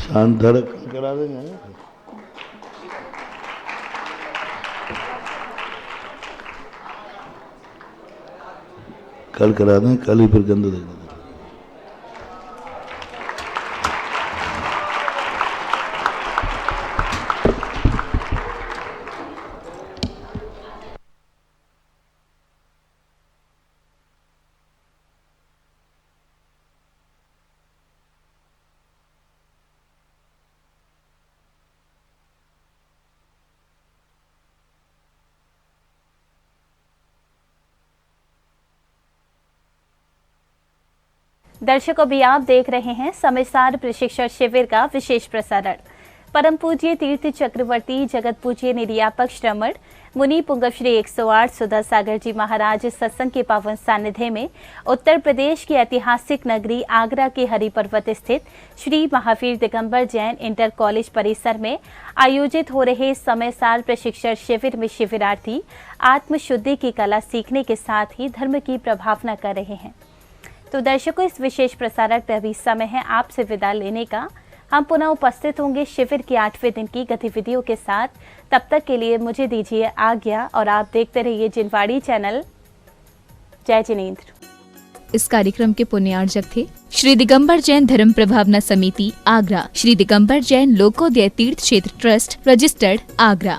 शांत धड़क करा देंगे। कल करा दें, कल ही फिर गंद देंगे। दर्शकों भी आप देख रहे हैं समयसार प्रशिक्षण शिविर का विशेष प्रसारण। परम पूज्य तीर्थ चक्रवर्ती जगत पूज्य निर्यापक श्रमण मुनि पुंगव श्री 108 सुधा सागर जी महाराज सत्संग के पावन सानिध्य में उत्तर प्रदेश की ऐतिहासिक नगरी आगरा के हरि पर्वत स्थित श्री महावीर दिगंबर जैन इंटर कॉलेज परिसर में आयोजित हो रहे समयसार प्रशिक्षण शिविर में शिविरार्थी आत्मशुद्धि की कला सीखने के साथ ही धर्म की प्रभावना कर रहे हैं। तो दर्शकों, इस विशेष प्रसारण पर अभी समय है आपसे विदा लेने का। हम पुनः उपस्थित होंगे शिविर के 8वें दिन की गतिविधियों के साथ। तब तक के लिए मुझे दीजिए आज्ञा और आप देखते रहिए जिनवाड़ी चैनल। जय जिनेंद्र। इस कार्यक्रम के पुण्यार्जक थे श्री दिगंबर जैन धर्म प्रभावना समिति आगरा, श्री दिगंबर जैन लोकोदय तीर्थ क्षेत्र ट्रस्ट रजिस्टर्ड आगरा।